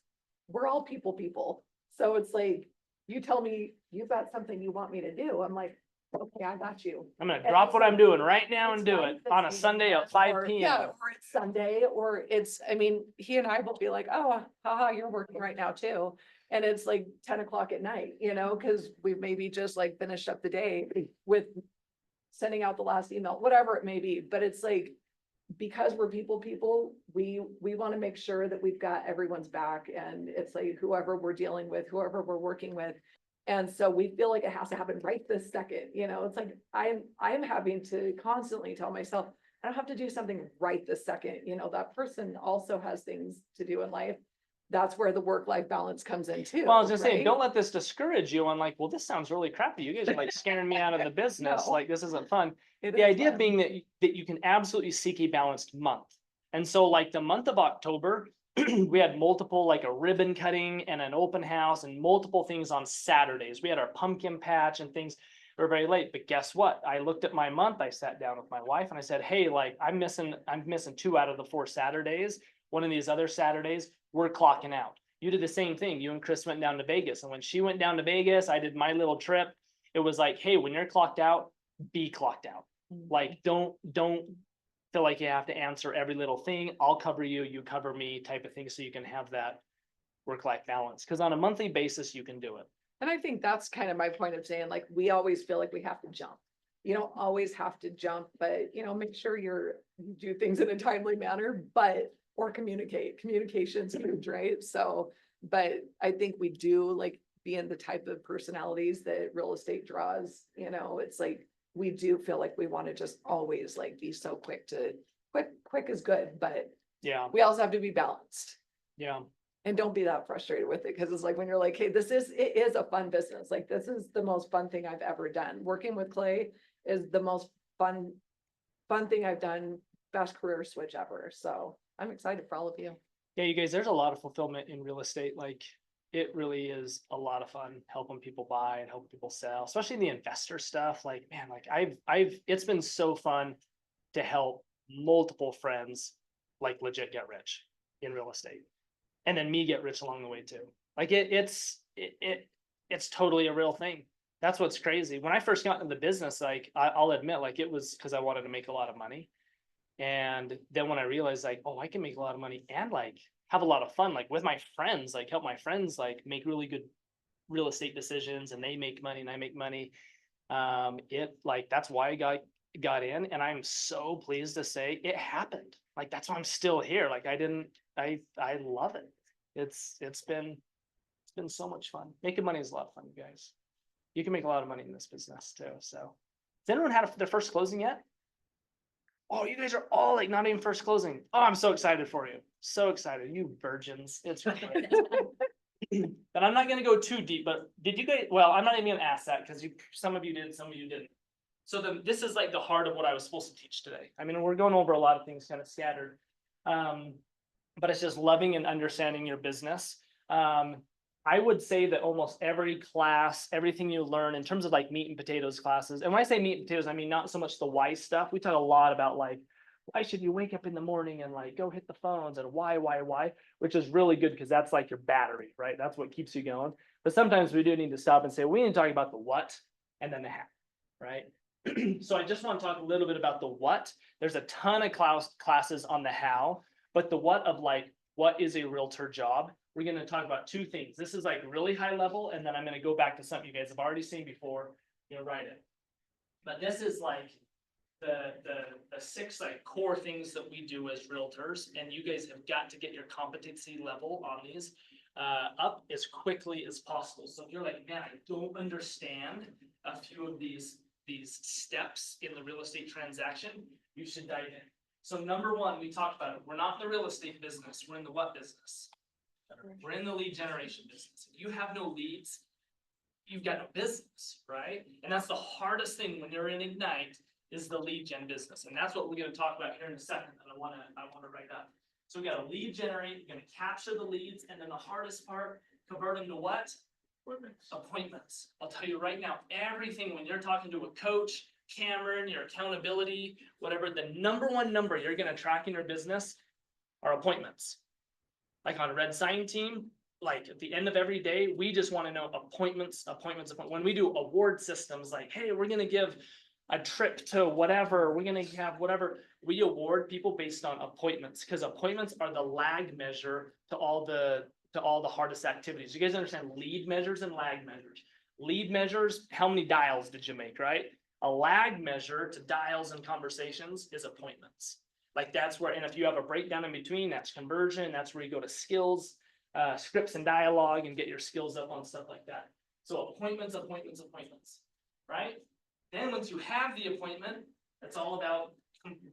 we're all people. So it's like, you tell me you've got something you want me to do. I'm like, okay, I got you. I'm gonna And drop it's what like, I'm doing right now and it's do not it even on a seeing Sunday that, at 5 or- p.m. Yeah, or it's Sunday, or it's, I mean, he and I will be like, oh, haha, you're working right now too. And it's like 10 o'clock at night, you know, because we've maybe just like finished up the day with sending out the last email, whatever it may be, but it's like, because we're people, we want to make sure that we've got everyone's back, and it's like whoever we're dealing with, whoever we're working with. And so we feel like it has to happen right this second, you know, it's like, I'm having to constantly tell myself, I don't have to do something right this second, you know, that person also has things to do in life. That's where the work-life balance comes in too. Well, I was just saying, right? don't let this discourage you on like, well, this sounds really crappy. You guys are like scaring me out of the business. No. Like, this isn't fun. It The is idea fun. being that you can absolutely seek a balanced month. And so like the month of October, we had multiple, like a ribbon cutting and an open house and multiple things on Saturdays. We had our pumpkin patch and things. We were very late, but guess what? I looked at my month, I sat down with my wife and I said, hey, like I'm missing 2 out of the 4 Saturdays. One of these other Saturdays, we're clocking out. You did the same thing. You and Chris went down to Vegas. And when she went down to Vegas, I did my little trip. It was like, hey, when you're clocked out, be clocked out. Like, don't feel like you have to answer every little thing. I'll cover you, you cover me type of thing. So you can have that work-life balance. Because on a monthly basis, you can do it. And I think that's kind of my point of saying, like, we always feel like we have to jump. You don't always have to jump, but you know, make sure you do things in a timely manner, or communication's huge, right? So, but I think we do like being the type of personalities that real estate draws, you know, it's like, we do feel like we want to just always like be so quick is good, but Yeah, we also have to be balanced. yeah. And don't be that frustrated with it, because it's like when you're like, hey, it is a fun business. Like, this is the most fun thing I've ever done. Working with Clay is the most fun thing I've done, best career switch ever. So I'm excited for all of you. Yeah, you guys, there's a lot of fulfillment in real estate. Like it really is a lot of fun helping people buy and helping people sell, especially the investor stuff. Like, man, like it's been so fun to help multiple friends like legit get rich in real estate. And then me get rich along the way too. Like it's totally a real thing. That's what's crazy. When I first got into the business, like I'll admit, like it was because I wanted to make a lot of money. And then when I realized like, oh, I can make a lot of money and like have a lot of fun, like with my friends, like help my friends like make really good real estate decisions, and they make money and I make money. That's why I got in, and I'm so pleased to say it happened. Like that's why I'm still here. Like I love it. It's been so much fun. Making money is a lot of fun, you guys. You can make a lot of money in this business too. So has anyone had their first closing yet? Oh, you guys are all like not even first closing. Oh, I'm so excited for you. So excited. You virgins. It's great. But I'm not gonna go too deep, but did you guys, well, I'm not even gonna ask that because some of you did, some of you didn't. So this is like the heart of what I was supposed to teach today. I mean, we're going over a lot of things kind of scattered. But it's just loving and understanding your business. I would say that almost every class, everything you learn in terms of like meat and potatoes classes, and when I say meat and potatoes, I mean not so much the why stuff. We talk a lot about like, why should you wake up in the morning and like go hit the phones, and why, which is really good because that's like your battery, right? That's what keeps you going. But sometimes we do need to stop and say, we need to talk about the what and then the how, right? So I just want to talk a little bit about the what. There's a ton of classes on the how, but the what of like, what is a realtor job? We're going to talk about 2 things. This is like really high level, and then I'm going to go back to something you guys have already seen before. You'll write it. But this is like the 6 like core things that we do as realtors, and you guys have got to get your competency level on these up as quickly as possible. So if you're like, man, I don't understand a few of these steps in the real estate transaction, you should dive in. So number 1, we talked about it. We're not in the real estate business. We're in the what business? We're in the lead generation business. If you have no leads, you've got no business, right? And that's the hardest thing when you're in Ignite is the lead gen business. And that's what we're going to talk about here in a second that I want to write up. So we got to lead generate, you're going to capture the leads, and then the hardest part, convert them to what? Appointments. I'll tell you right now, everything when you're talking to a coach, Cameron, your accountability, whatever, the number 1 number you're going to track in your business are appointments. Like on a Red Sign team, like at the end of every day, we just want to know appointments. When we do award systems, like, hey, we're going to give a trip to whatever, we're going to have whatever, we award people based on appointments, because appointments are the lag measure to all the hardest activities. You guys understand lead measures and lag measures. Lead measures, how many dials did you make, right? A lag measure to dials and conversations is appointments. Like that's where, and if you have a breakdown in between, that's conversion, that's where you go to skills, scripts and dialogue and get your skills up on stuff like that. So appointments, right? Then once you have the appointment, it's all about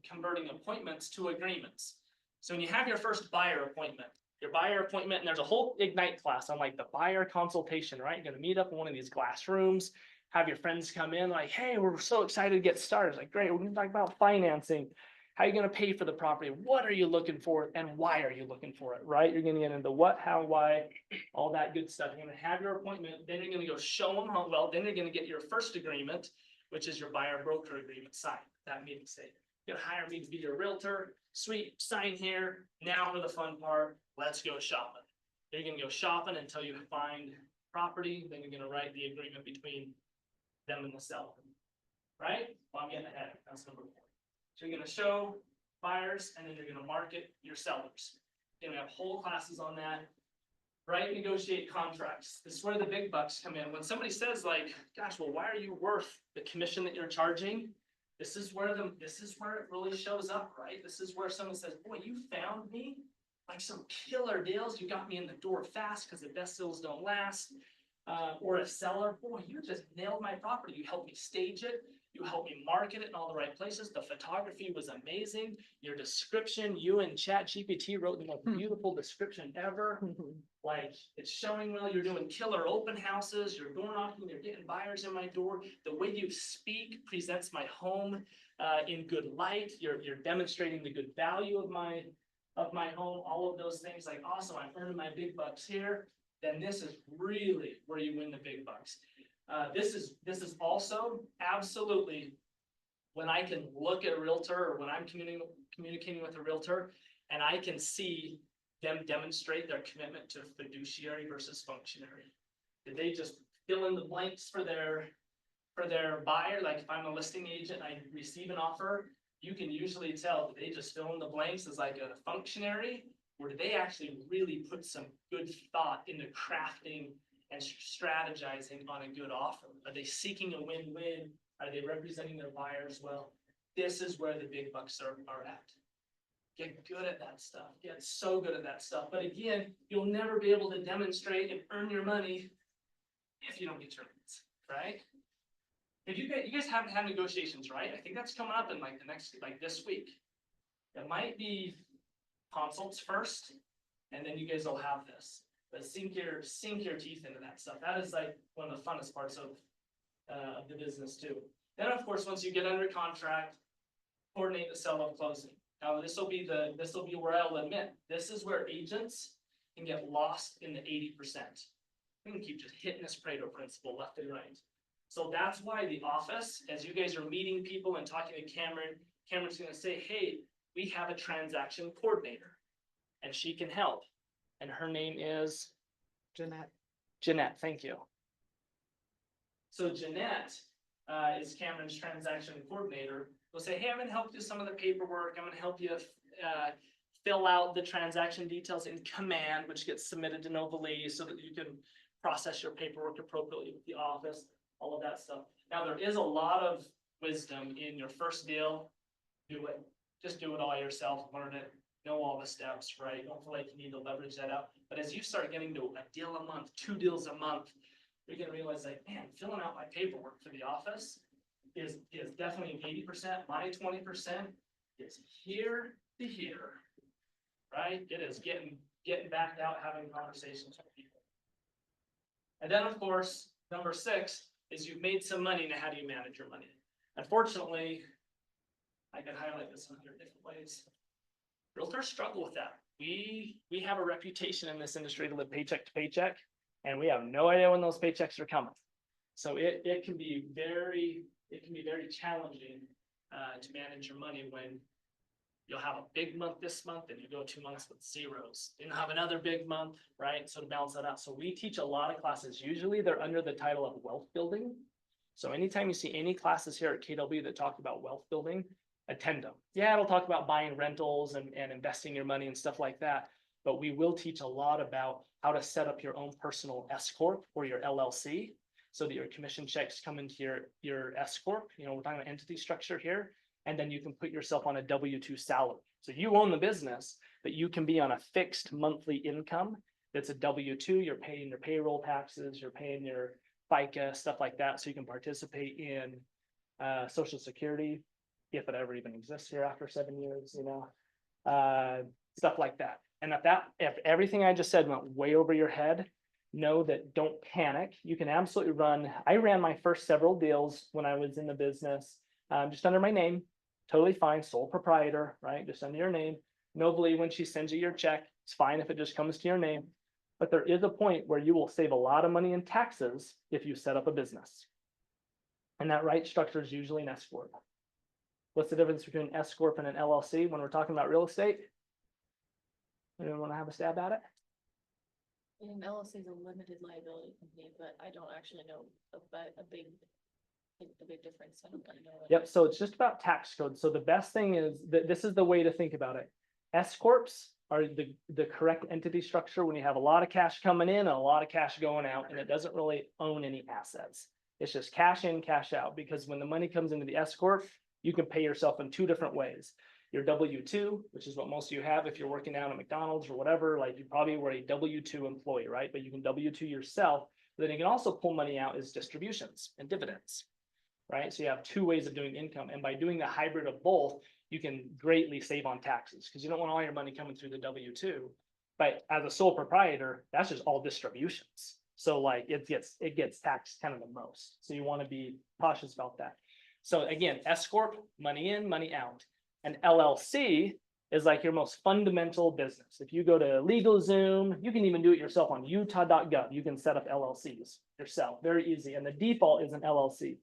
converting appointments to agreements. So when you have your first buyer appointment, and there's a whole Ignite class on like the buyer consultation, right? You're gonna meet up in one of these glass rooms, have your friends come in like, hey, we're so excited to get started. Like, great, we're gonna talk about financing. How are you gonna pay for the property? What are you looking for? And why are you looking for it, right? You're gonna get into what, how, why, all that good stuff. You're gonna have your appointment, then you're gonna go show them how well, then you're gonna get your first agreement, which is your buyer broker agreement signed, that meeting state. You're gonna hire me to be your realtor, sweet, sign here, now for the fun part, let's go shopping. You're gonna go shopping until you find property, then you're gonna write the agreement between them and the seller. Right? Well, I'm getting ahead, that's number 4. So you're gonna show buyers and then you're gonna market your sellers. You're gonna have whole classes on that. Right, negotiate contracts. This is where the big bucks come in. When somebody says like, gosh, well, why are you worth the commission that you're charging? This is where it really shows up, right? This is where someone says, boy, you found me like some killer deals. You got me in the door fast because the best deals don't last. Or a seller, boy, you just nailed my property. You helped me stage it. You helped me market it in all the right places. The photography was amazing. Your description, you and ChatGPT wrote the most beautiful description ever. Like, it's showing well, you're doing killer open houses, you're door knocking, you're getting buyers in my door. The way you speak presents my home in good light. You're demonstrating the good value of my home, all of those things. Like, awesome, I'm earning my big bucks here. Then this is really where you win the big bucks. This is also absolutely when I can look at a realtor or when I'm communicating with a realtor and I can see them demonstrate their commitment to fiduciary versus functionary. Did they just fill in the blanks for their buyer? Like if I'm a listing agent, I receive an offer, you can usually tell, did they just fill in the blanks as like a functionary? Or did they actually really put some good thought into crafting and strategizing on a good offer? Are they seeking a win-win? Are they representing their buyers well? This is where the big bucks are at. Get good at that stuff. Get so good at that stuff. But again, you'll never be able to demonstrate and earn your money if you don't get your leads, right? If you guys haven't had negotiations, right? I think that's coming up in like the next, like this week. It might be consults first, and then you guys will have this. But sink your teeth into that stuff. That is like one of the funnest parts of the business too. Then of course, once you get under contract, coordinate the sell of closing. Now this will be where I'll admit, this is where agents can get lost in the 80%. We can keep just hitting this Pareto principle left and right. So that's why the office, as you guys are meeting people and talking to Cameron's gonna say, hey, we have a transaction coordinator and she can help. And her name is Jeanette, thank you. So Jeanette is Cameron's transaction coordinator. We'll say, hey, I'm gonna help you with some of the paperwork. I'm gonna help you fill out the transaction details in Command, which gets submitted to Novalee so that you can process your paperwork appropriately with the office, all of that stuff. Now, there is a lot of wisdom in your first deal. Do it. Just do it all yourself, learn it, know all the steps, right? Don't feel like you need to leverage that out. But as you start getting to a deal a month, 2 deals a month, you're gonna realize like, man, filling out my paperwork for the office is definitely 80%. My 20% is here to here, right? It is getting back out, having conversations with people. And then of course, number 6 is you've made some money. Now, how do you manage your money? Unfortunately, I could highlight this in 100 different ways. Realtors struggle with that. We have a reputation in this industry to live paycheck to paycheck, and we have no idea when those paychecks are coming. So it can be very challenging to manage your money when you'll have a big month this month and you go 2 months with zeros. Then you'll have another big month, right? So to balance that out. So we teach a lot of classes. Usually they're under the title of wealth building. So anytime you see any classes here at KW that talk about wealth building, attend them. Yeah, it'll talk about buying rentals and investing your money and stuff like that. But we will teach a lot about how to set up your own personal S Corp or your LLC. so that your commission checks come into your S corp, you know, we're talking about entity structure here. And then you can put yourself on a W-2 salary. So you own the business, but you can be on a fixed monthly income. That's a W-2, you're paying your payroll taxes, you're paying your FICA, stuff like that. So you can participate in Social Security, if it ever even exists here after 7 years, you know, stuff like that. And if everything I just said went way over your head, know that don't panic. You can absolutely I ran my first several deals when I was in the business, just under my name, totally fine, sole proprietor, right? Just under your name. Nobly, when she sends you your check, it's fine if it just comes to your name. But there is a point where you will save a lot of money in taxes if you set up a business. And that right structure is usually an S corp. What's the difference between an S corp and an LLC when we're talking about real estate? Anyone want to have a stab at it? An LLC is a limited liability company, but I don't actually know a big difference. I don't really know. Yep, so it's just about tax code. So the best thing is that this is the way to think about it. S corps are the correct entity structure when you have a lot of cash coming in and a lot of cash going out, and it doesn't really own any assets. It's just cash in, cash out, because when the money comes into the S corp, you can pay yourself in two different ways. Your W-2, which is what most of you have if you're working down at McDonald's or whatever, like you probably were a W-2 employee, right? But you can W-2 yourself. But then you can also pull money out as distributions and dividends, right? So you have two ways of doing income. And by doing the hybrid of both, you can greatly save on taxes because you don't want all your money coming through the W-2. But as a sole proprietor, that's just all distributions. So like it gets taxed kind of the most. So you want to be cautious about that. So again, S corp, money in, money out. An LLC is like your most fundamental business. If you go to LegalZoom, you can even do it yourself on utah.gov. You can set up LLCs yourself, very easy. And the default is an LLC.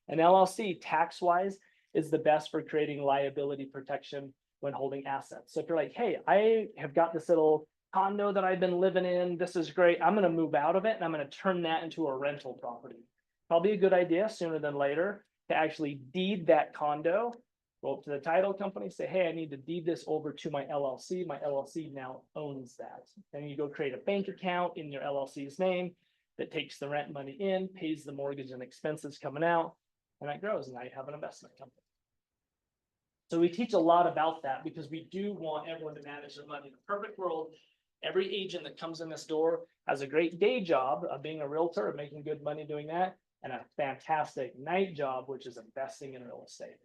An LLC tax-wise is the best for creating liability protection when holding assets. So if you're like, hey, I have got this little condo that I've been living in, this is great. I'm going to move out of it and I'm going to turn that into a rental property. Probably a good idea sooner than later to actually deed that condo. Go up to the title company, say, hey, I need to deed this over to my LLC. My LLC now owns that. Then you go create a bank account in your LLC's name that takes the rent money in, pays the mortgage and expenses coming out, and that grows. And now you have an investment company. So we teach a lot about that because we do want everyone to manage their money. In the perfect world, every agent that comes in this door has a great day job of being a realtor, of making good money doing that, and a fantastic night job, which is investing in real estate.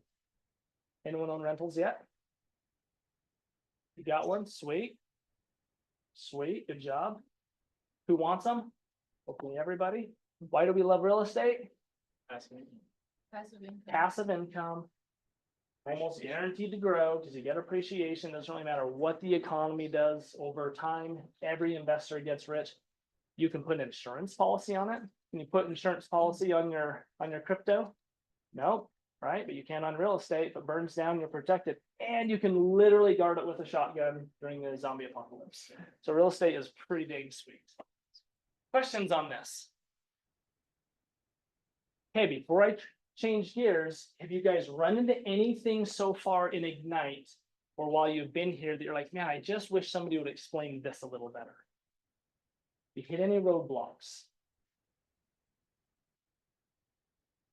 Anyone own rentals yet? You got one? Sweet. Sweet, good job. Who wants them? Hopefully everybody. Why do we love real estate? Passive income. Passive income. Almost guaranteed to grow because you get appreciation. Doesn't really matter what the economy does over time. Every investor gets rich. You can put an insurance policy on it. Can you put insurance policy on your crypto? No. Right? But you can on real estate. If it burns down, you're protected. And you can literally guard it with a shotgun during the zombie apocalypse. So real estate is pretty dang sweet. Questions on this? Okay, before I change gears, have you guys run into anything so far in Ignite or while you've been here that you're like, man, I just wish somebody would explain this a little better? You hit any roadblocks?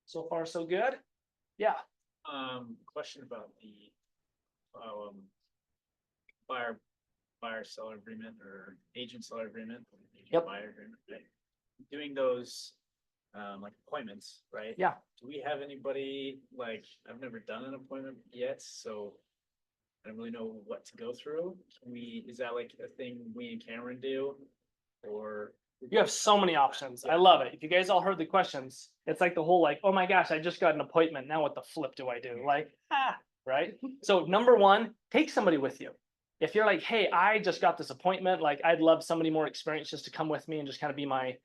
So far, so good? Yeah. Question about the buyer seller agreement or agent seller agreement. Yep. Buyer agreement, right? Doing those like appointments, right? Yeah. Do we have anybody, like, I've never done an appointment yet, so I don't really know what to go through. Is that like a thing we and Cameron do? Or You have so many options. I love it. If you guys all heard the questions, it's like the whole like, oh my gosh, I just got an appointment. Now what the flip do I do? Like, right? So number one, take somebody with you. If you're like, hey, I just got this appointment, like I'd love somebody more experienced just to come with me and just kind of be my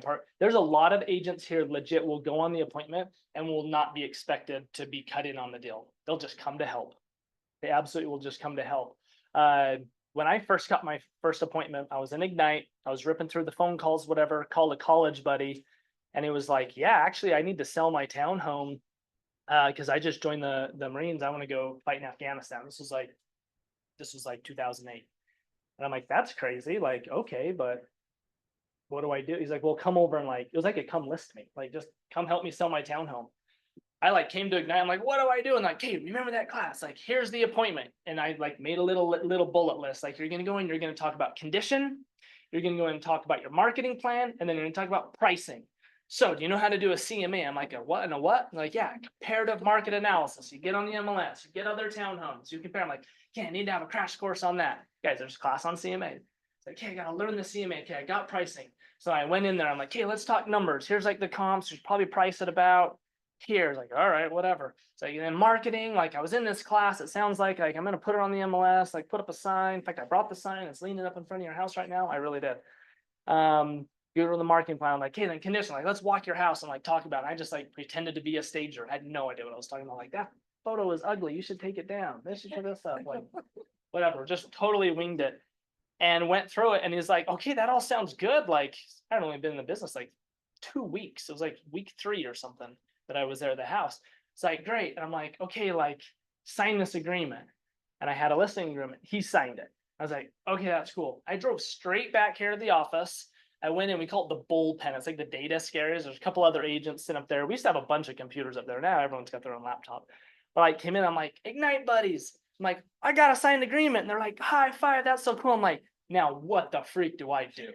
part. There's a lot of agents here legit will go on the appointment and will not be expected to be cut in on the deal. They'll just come to help. They absolutely will just come to help. When I first got my first appointment, I was in Ignite. I was ripping through the phone calls, whatever, called a college buddy. And it was like, yeah, actually, I need to sell my townhome because I just joined the Marines. I want to go fight in Afghanistan. This was like 2008. And I'm like, that's crazy. Like, okay, but what do I do? He's like, well, come over and like, it was like a come list me, like, just come help me sell my townhome. I like came to Ignite, I'm like, what do I do? And like, hey, remember that class? Like, here's the appointment. And I like made a little bullet list, like, you're gonna go in, you're gonna talk about condition, you're gonna go in and talk about your marketing plan, and then you're gonna talk about pricing. So do you know how to do a CMA? I'm like, a what and a what? I'm like, yeah, comparative market analysis. You get on the MLS, you get other townhomes, you compare. I'm like, yeah, I need to have a crash course on that. Guys, there's a class on CMA. It's like, okay, I gotta learn the CMA. Okay, I got pricing. So I went in there, I'm like, okay, let's talk numbers. Here's like the comps, there's probably price at about here. It's like, all right, whatever. So and then marketing, like I was in this class, it sounds like I'm gonna put it on the MLS, like put up a sign. In fact, I brought the sign, it's leaning up in front of your house right now. I really did. Go to the marketing plan, I'm like, hey, then condition, like, let's walk your house and like talk about it. I just like pretended to be a stager. I had no idea what I was talking about. Like, that photo is ugly. You should take it down. This should put this up, like, whatever, just totally winged it. And went through it, and he's like, okay, that all sounds good. Like, I'd only been in the business like 2 weeks. It was like week 3 or something that I was there at the house. It's like, great. And I'm like, okay, like, sign this agreement. And I had a listing agreement. He signed it. I was like, okay, that's cool. I drove straight back here to the office. I went in, we call it the bullpen. It's like the data desk areas. There's a couple other agents sitting up there. We used to have a bunch of computers up there. Now everyone's got their own laptop. But I came in, I'm like, Ignite buddies. I'm like, I got a signed agreement. And they're like, high five, that's so cool. I'm like, now what the freak do I do?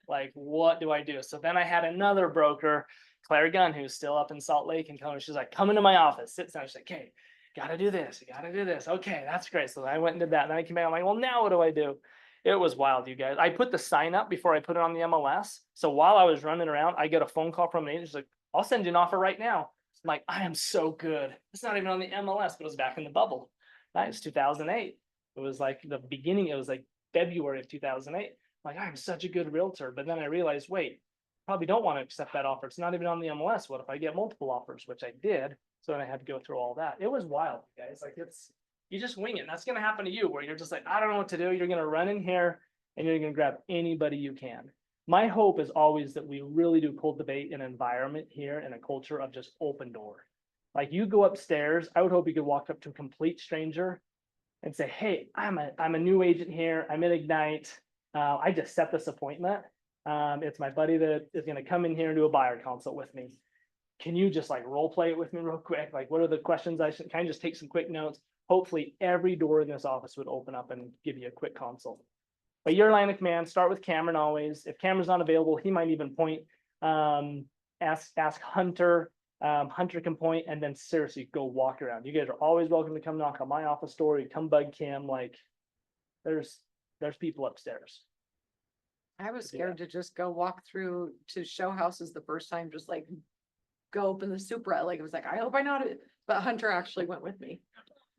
Like, what do I do? So then I had another broker, Claire Gunn, who's still up in Salt Lake, and she's like, come into my office, sit down. She's like, hey, gotta do this, you gotta do this. Okay, that's great. So I went and did that. And then I came back, I'm like, well, now what do I do? It was wild, you guys. I put the sign up before I put it on the MLS. So while I was running around, I get a phone call from an agent. She's like, I'll send you an offer right now. I'm like, I am so good. It's not even on the MLS, but it was back in the bubble. That was 2008. It was like the beginning. It was like February of 2008. I'm like, I'm such a good realtor. But then I realized, wait, probably don't want to accept that offer. It's not even on the MLS. What if I get multiple offers, which I did? So then I had to go through all that. It was wild, guys. Like, you just wing it. And that's going to happen to you, where you're just like, I don't know what to do. You're going to run in here and you're going to grab anybody you can. My hope is always that we really do cultivate an environment here and a culture of just open door. Like, you go upstairs, I would hope you could walk up to a complete stranger and say, hey, I'm a new agent here. I'm at Ignite. I just set this appointment. It's my buddy that is going to come in here and do a buyer consult with me. Can you just like role play it with me real quick? Like, what are the questions I should kind of just take some quick notes? Hopefully every door in this office would open up and give you a quick consult. But your line of command, start with Cameron always. If Cameron's not available, he might even point. Ask Hunter. Hunter can point, and then seriously go walk around. You guys are always welcome to come knock on my office door. You come bug Cam. Like, there's people upstairs. I was scared to just go walk through to show houses the first time, just like go open the Supra. Like, it was like, I hope I know it. But Hunter actually went with me.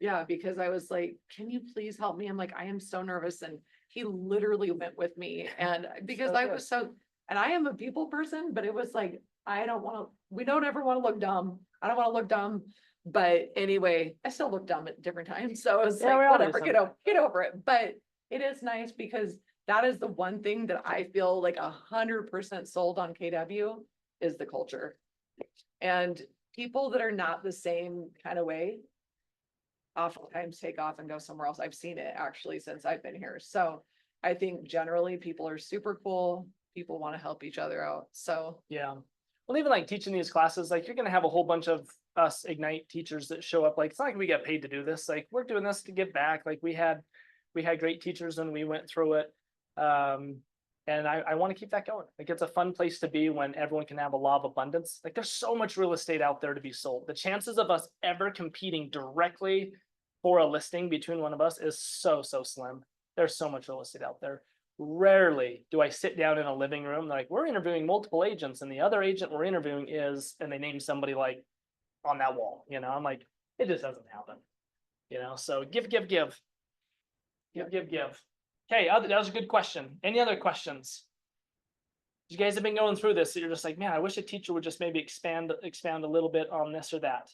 Yeah, because I was like, can you please help me? I'm like, I am so nervous. And he literally went with me. And because So I good. was so, and I am a people person, but it was like, we don't ever want to look dumb. I don't want to look dumb. But anyway, I still look dumb at different times. So it was Yeah, we like, all do whatever, get over it. But it is nice because that is the one thing that I feel like 100% sold on KW is the culture. And people that are not the same kind of way oftentimes take off and go somewhere else. I've seen it actually since I've been here. So I think generally people are super cool. People want to help each other out. So Yeah. Well, even like teaching these classes, like, you're going to have a whole bunch of us Ignite teachers that show up. Like, it's not like we get paid to do this. Like, we're doing this to give back. Like, we had great teachers when we went through it. And I want to keep that going. Like, it's a fun place to be when everyone can have a law of abundance. Like, there's so much real estate out there to be sold. The chances of us ever competing directly for a listing between one of us is so slim. There's so much real estate out there. Rarely do I sit down in a living room, like, we're interviewing multiple agents and the other agent we're interviewing is, and they name somebody like on that wall, you know, I'm like, it just doesn't happen, you know? So give. Okay, that was a good question. Any other questions? You guys have been going through this, so you're just like, man, I wish a teacher would just maybe expand a little bit on this or that.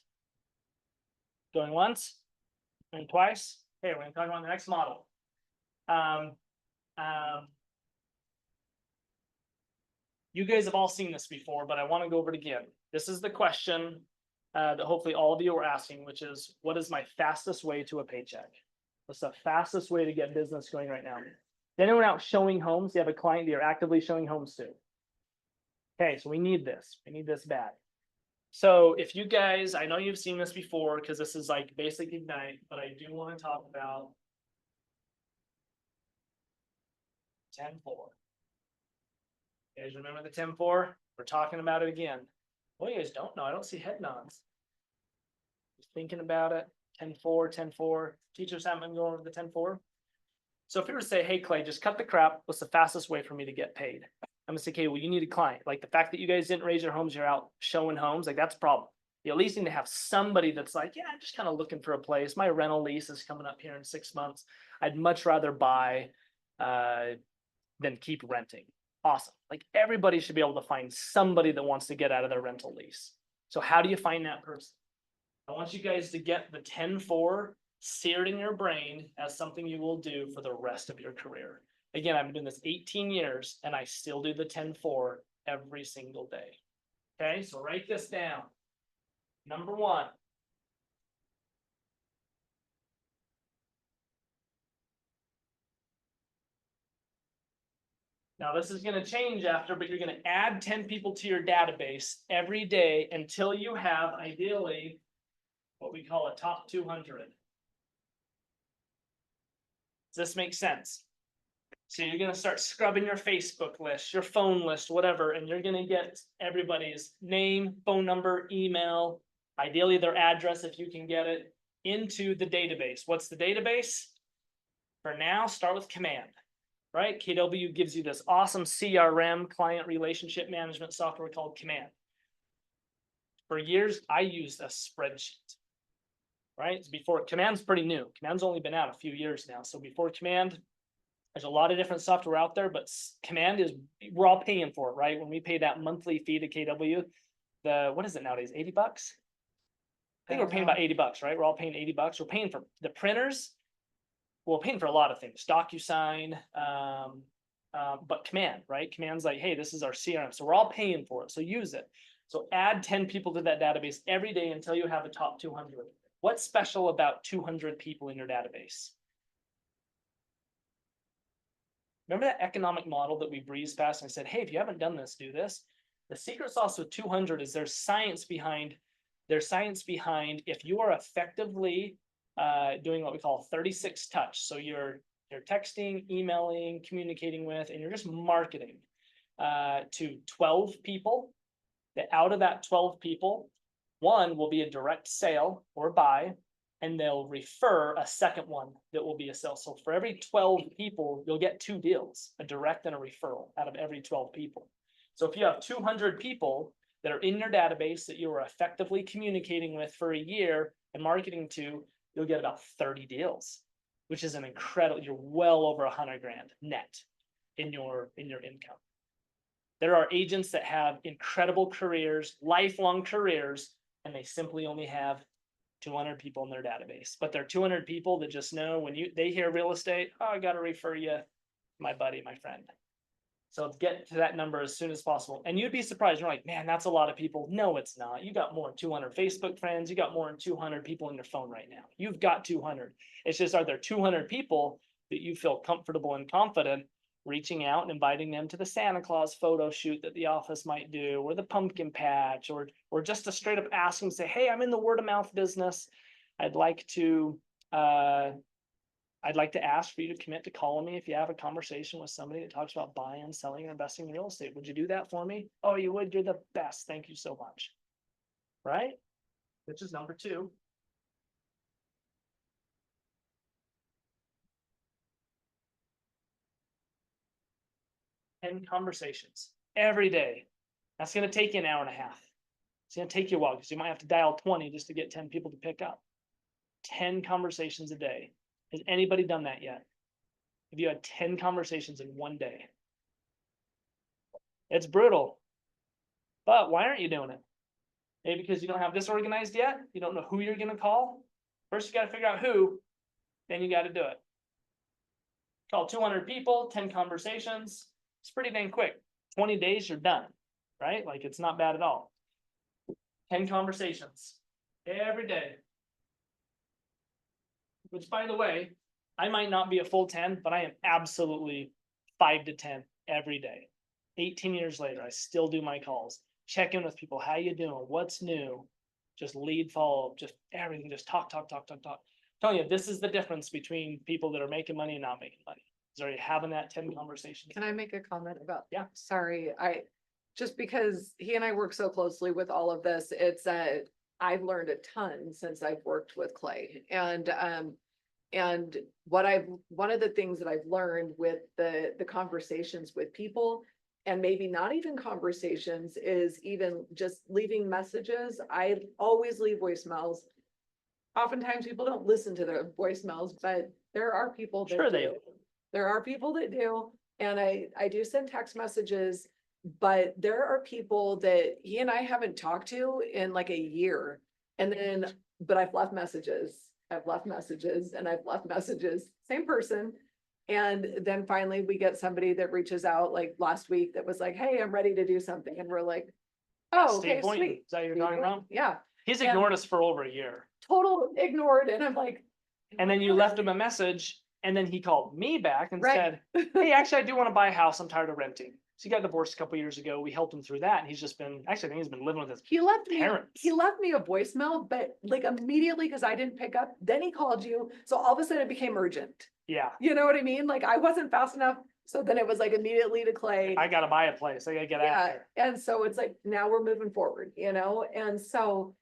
Going once, going twice. Okay, we're gonna talk about the next model. You guys have all seen this before, but I want to go over it again. This is the question that hopefully all of you are asking, which is, what is my fastest way to a paycheck? What's the fastest way to get business going right now? Is anyone out showing homes? You have a client that you're actively showing homes to. Okay, so we need this bad. So if you guys, I know you've seen this before, because this is like basic Ignite, but I do want to talk about 10-4. You guys remember the 10-4? We're talking about it again. Well, you guys don't know. I don't see head nods. Just thinking about it. 10-4, 10-4. Teachers haven't been going over the 10-4. So if you were to say, hey, Clay, just cut the crap, what's the fastest way for me to get paid? I'm gonna say, okay, well, you need a client. Like the fact that you guys didn't raise your homes, you're out showing homes, like that's a problem. You at least need to have somebody that's like, yeah, I'm just kind of looking for a place. My rental lease is coming up here in 6 months. I'd much rather buy than keep renting. Awesome. Like everybody should be able to find somebody that wants to get out of their rental lease. So how do you find that person? I want you guys to get the 10-4 seared in your brain as something you will do for the rest of your career. Again, I've been doing this 18 years and I still do the 10-4 every single day. Okay, so write this down. Number 1. Now this is going to change after, but you're going to add 10 people to your database every day until you have ideally what we call a top 200. Does this make sense? So you're going to start scrubbing your Facebook list, your phone list, whatever, and you're going to get everybody's name, phone number, email, ideally their address if you can get it, into the database. What's the database? For now, start with Command, right? KW gives you this awesome CRM, client relationship management software called Command. For years, I used a spreadsheet, right? Before Command's pretty new. Command's only been out a few years now. So before Command, there's a lot of different software out there, but Command is, we're all paying for it, right? When we pay that monthly fee to KW, what is it nowadays? 80 bucks? I think we're paying about 80 bucks, right? We're all paying 80 bucks. We're paying for the printers. We're paying for a lot of things, DocuSign, but Command, right? Command's like, hey, this is our CRM. So we're all paying for it. So use it. So add 10 people to that database every day until you have a top 200. What's special about 200 people in your database? Remember that economic model that we breezed past and I said, hey, if you haven't done this, do this. The secret sauce with 200 is there's science behind if you are effectively doing what we call 36 touch. So you're texting, emailing, communicating with, and you're just marketing to 12 people. That out of that 12 people, 1 will be a direct sale or buy, and they'll refer a second one that will be a sale. So for every 12 people, you'll get 2 deals, a direct and a referral out of every 12 people. So if you have 200 people that are in your database that you are effectively communicating with for a year and marketing to, you'll get about 30 deals, which is an incredible, you're well over 100 grand net in your income. There are agents that have incredible careers, lifelong careers, and they simply only have 200 people in their database. But they're 200 people that just know when they hear real estate, oh, I got to refer you to my buddy, my friend. So get to that number as soon as possible. And you'd be surprised. You're like, man, that's a lot of people. No, it's not. You got more than 200 Facebook friends. You got more than 200 people in your phone right now. You've got 200. It's just, are there 200 people that you feel comfortable and confident reaching out and inviting them to the Santa Claus photo shoot that the office might do, or the pumpkin patch, or just to straight up ask them, say, hey, I'm in the word of mouth business. I'd like to ask for you to commit to calling me if you have a conversation with somebody that talks about buying, selling, or investing in real estate. Would you do that for me? Oh, you would? You're the best. Thank you so much. Right? Which is number 2. And conversations every day. That's going to take you an hour and a half. It's going to take you a while because you might have to dial 20 just to get 10 people to pick up. 10 conversations a day. Has anybody done that yet? Have you had 10 conversations in one day? It's brutal. But why aren't you doing it? Maybe because you don't have this organized yet. You don't know who you're going to call. First, you got to figure out who, then you got to do it. Call 200 people, 10 conversations. It's pretty dang quick. 20 days, you're done, right? Like it's not bad at all. 10 conversations every day. Which, by the way, I might not be a full 10, but I am absolutely 5 to 10 every day. 18 years later, I still do my calls, check in with people. How you doing? What's new? Just lead follow, just everything, just talk. Telling you, this is the difference between people that are making money and not making money. Is are you having that 10 conversations? Can I make a comment about? Yeah. Sorry, just because he and I work so closely with all of this, it's, I've learned a ton since I've worked with Clay. And one of the things that I've learned with the conversations with people, and maybe not even conversations, is even just leaving messages. I always leave voicemails. Oftentimes people don't listen to their voicemails, but there are people that Sure they do. There are people that do, and I do send text messages, but there are people that he and I haven't talked to in like a year. And then, but I've left messages, same person. And then finally we get somebody that reaches out like last week that was like, hey, I'm ready to do something. And we're like, oh, Steve okay, Boynton, sweet. is that what you're talking about? Yeah, He's Yeah. ignored us for over a year. total ignored. And I'm like. And then you left him a message and then he called me back and Right. said, hey, actually, I do want to buy a house. I'm tired of renting. So he got divorced a couple years ago. We helped him through that. And he's just been, actually, I think he's been living with his He left me parents. a voicemail, but like immediately, because I didn't pick up, then he called you. So all of a sudden it became urgent. Yeah, You know what I mean? Like I wasn't fast enough. So then it was like immediately to Clay. I got to buy a place. I got to get out of Yeah, here. and so it's like, now we're moving forward, and so.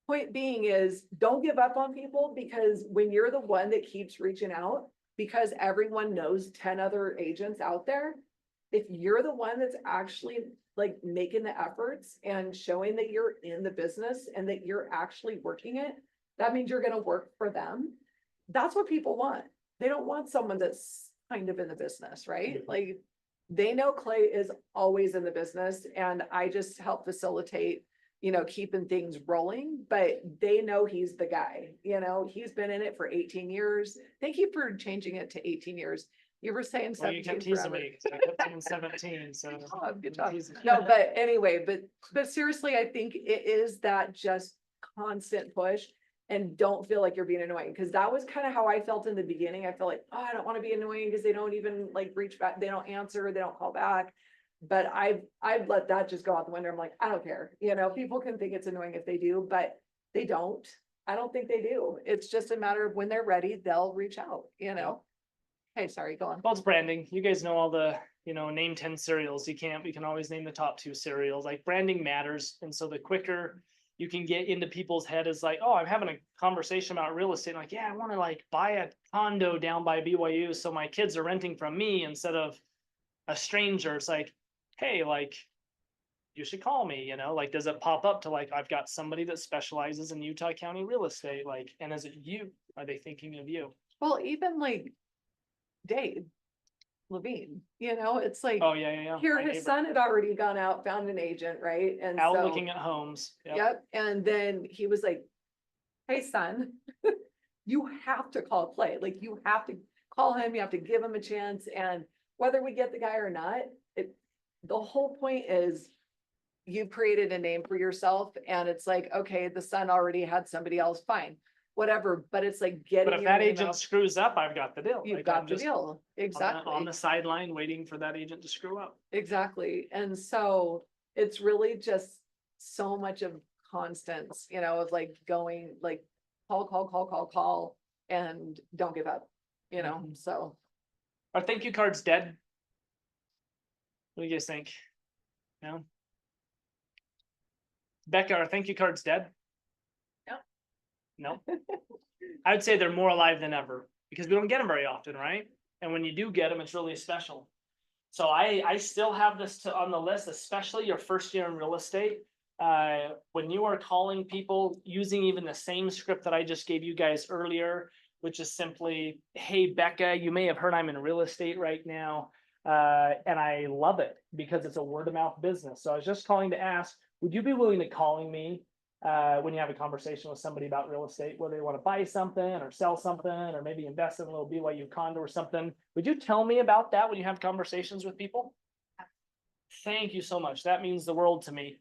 Point being is, don't give up on people, because when you're the one that keeps reaching out, because everyone knows 10 other agents out there. If you're the one that's actually like making the efforts and showing that you're in the business and that you're actually working it, that means you're gonna work for them. That's what people want. They don't want someone that's kind of in the business, right? Mhm. Like, they know Clay is always in the business, and I just help facilitate, keeping things rolling, but they know he's the guy, he's been in it for 18 years. Thank you for changing it to 18 years. You were saying Well, you 17 kept teasing forever. me. 'Cause I kept saying 17, so. Oh, good you job. teased me. No, but anyway, but seriously, I think it is that just constant push. And don't feel like you're being annoying, because that was kind of how I felt in the beginning. I felt like, oh, I don't want to be annoying because they don't even like reach back, they don't answer, they don't call back. But I've let that just go out the window. I'm like, I don't care, people can think it's annoying if they do, but they don't. I don't think they do. It's just a matter of when they're ready, they'll reach out, Hey, sorry, go on. Well, it's branding. You guys know all the, name 10 cereals. We can always name the top 2 cereals. Like branding matters. And so the quicker you can get into people's head is like, oh, I'm having a conversation about real estate. Like, yeah, I want to like buy a condo down by BYU. So my kids are renting from me instead of a stranger. It's like, hey, like, you should call me, like, does it pop up to like, I've got somebody that specializes in Utah County real estate? Like, and is it you? Are they thinking of you? Well, even like Dave Levine, it's like, Oh, yeah. here, My his neighbor. son had already gone out, found an agent, right? And Out so, looking at homes. Yep. yep, and then he was like, hey, son, you have to call Clay, like, you have to call him, you have to give him a chance, and whether we get the guy or not, the whole point is you've created a name for yourself, and it's like, okay, the son already had somebody else, fine, whatever, but it's like getting. But if your that name agent out, screws up, I've got the deal. you've Like, got I'm the just deal, on exactly. the sideline waiting for that agent to screw up. Exactly. And so it's really just so much of constants, of like going like call, and don't give up, Mhm. so. Our thank you card's dead. What do you guys think? No? Becca, our thank you card's dead? No? I would say they're more alive than ever because we don't get them very often, right? And when you do get them, it's really special. So I still have this on the list, especially your first year in real estate. When you are calling people using even the same script that I just gave you guys earlier, which is simply, hey, Becca, you may have heard I'm in real estate right now. And I love it because it's a word of mouth business. So I was just calling to ask, would you be willing to calling me when you have a conversation with somebody about real estate, whether they want to buy something or sell something, or maybe invest in a little BYU condo or something? Would you tell me about that when you have conversations with people? Thank you so much. That means the world to me.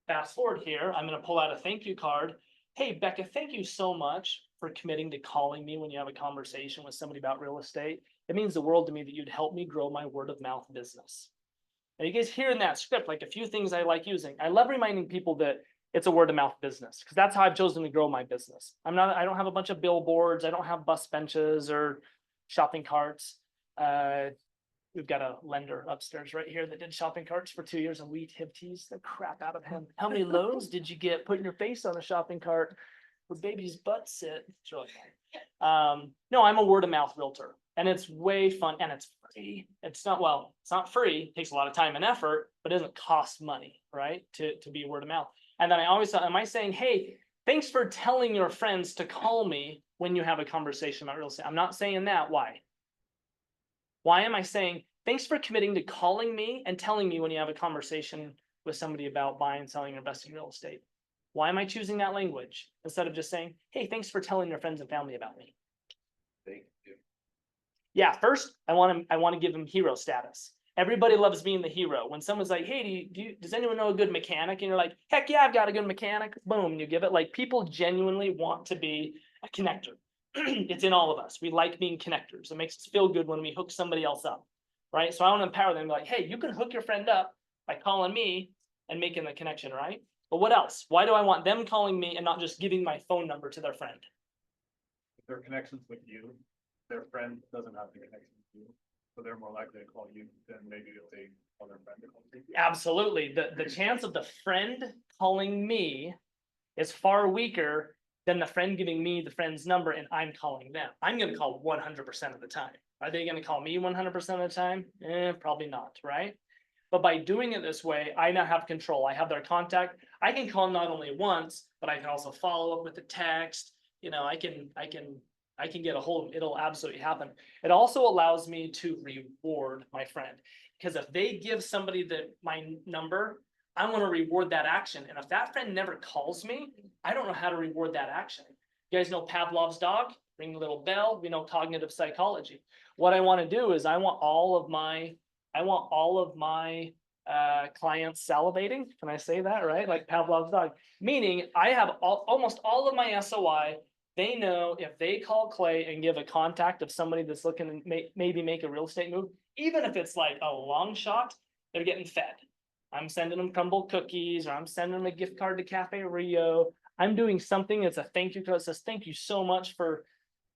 Fast forward here, I'm going to pull out a thank you card. Hey, Becca, thank you so much for committing to calling me when you have a conversation with somebody about real estate. It means the world to me that you'd help me grow my word of mouth business. Now you guys hear in that script, like a few things I like using. I love reminding people that it's a word of mouth business because that's how I've chosen to grow my business. I don't have a bunch of billboards. I don't have bus benches or shopping carts. We've got a lender upstairs right here that did shopping carts for 2 years and we have teased the crap out of him. How many loans did you get putting your face on a shopping cart where baby's butt sit? It's really funny. No, I'm a word of mouth realtor and it's way fun and it's free. It's not free. It takes a lot of time and effort, but it doesn't cost money, right? To be word of mouth. And then I always thought, am I saying, hey, thanks for telling your friends to call me when you have a conversation about real estate? I'm not saying that. Why? Why am I saying, thanks for committing to calling me and telling me when you have a conversation with somebody about buying, selling, or investing in real estate? Why am I choosing that language instead of just saying, hey, thanks for telling your friends and family about me? Thank you. Yeah, first, I want to give them hero status. Everybody loves being the hero. When someone's like, hey, does anyone know a good mechanic? And you're like, heck yeah, I've got a good mechanic. Boom, you give it. Like people genuinely want to be a connector. It's in all of us. We like being connectors. It makes us feel good when we hook somebody else up, right? So I want to empower them, be like, hey, you can hook your friend up by calling me and making the connection, right? But what else? Why do I want them calling me and not just giving my phone number to their friend? If their connections with you, their friend doesn't have the connection with you, so they're more likely to call you than maybe if they call their friend to call you. Absolutely. The chance of the friend calling me is far weaker than the friend giving me the friend's number and I'm calling them. I'm going to call 100% of the time. Are they going to call me 100% of the time? Probably not, right? But by doing it this way, I now have control. I have their contact. I can call them not only once, but I can also follow up with a text. You know, I can get a hold of them. It'll absolutely happen. It also allows me to reward my friend because if they give somebody my number, I want to reward that action. And if that friend never calls me, I don't know how to reward that action. You guys know Pavlov's dog? Ring the little bell. We know cognitive psychology. What I want to do is I want all of my clients salivating. Can I say that, right? Like Pavlov's dog. Meaning I have almost all of my SOI. They know if they call Clay and give a contact of somebody that's looking to maybe make a real estate move, even if it's like a long shot, they're getting fed. I'm sending them crumble cookies or I'm sending them a gift card to Cafe Rio. I'm doing something that's a thank you card that says, thank you so much for,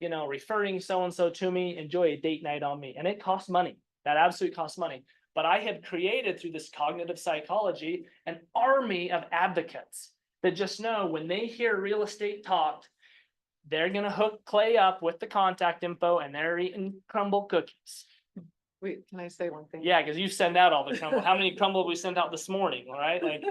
referring so-and-so to me. Enjoy a date night on me. And it costs money. That absolutely costs money. But I have created through this cognitive psychology, an army of advocates that just know when they hear real estate talked, they're going to hook Clay up with the contact info and they're eating crumble cookies. Wait, can I say one thing? Yeah, because you send out all the crumble. How many crumble we sent out this morning, all right? Like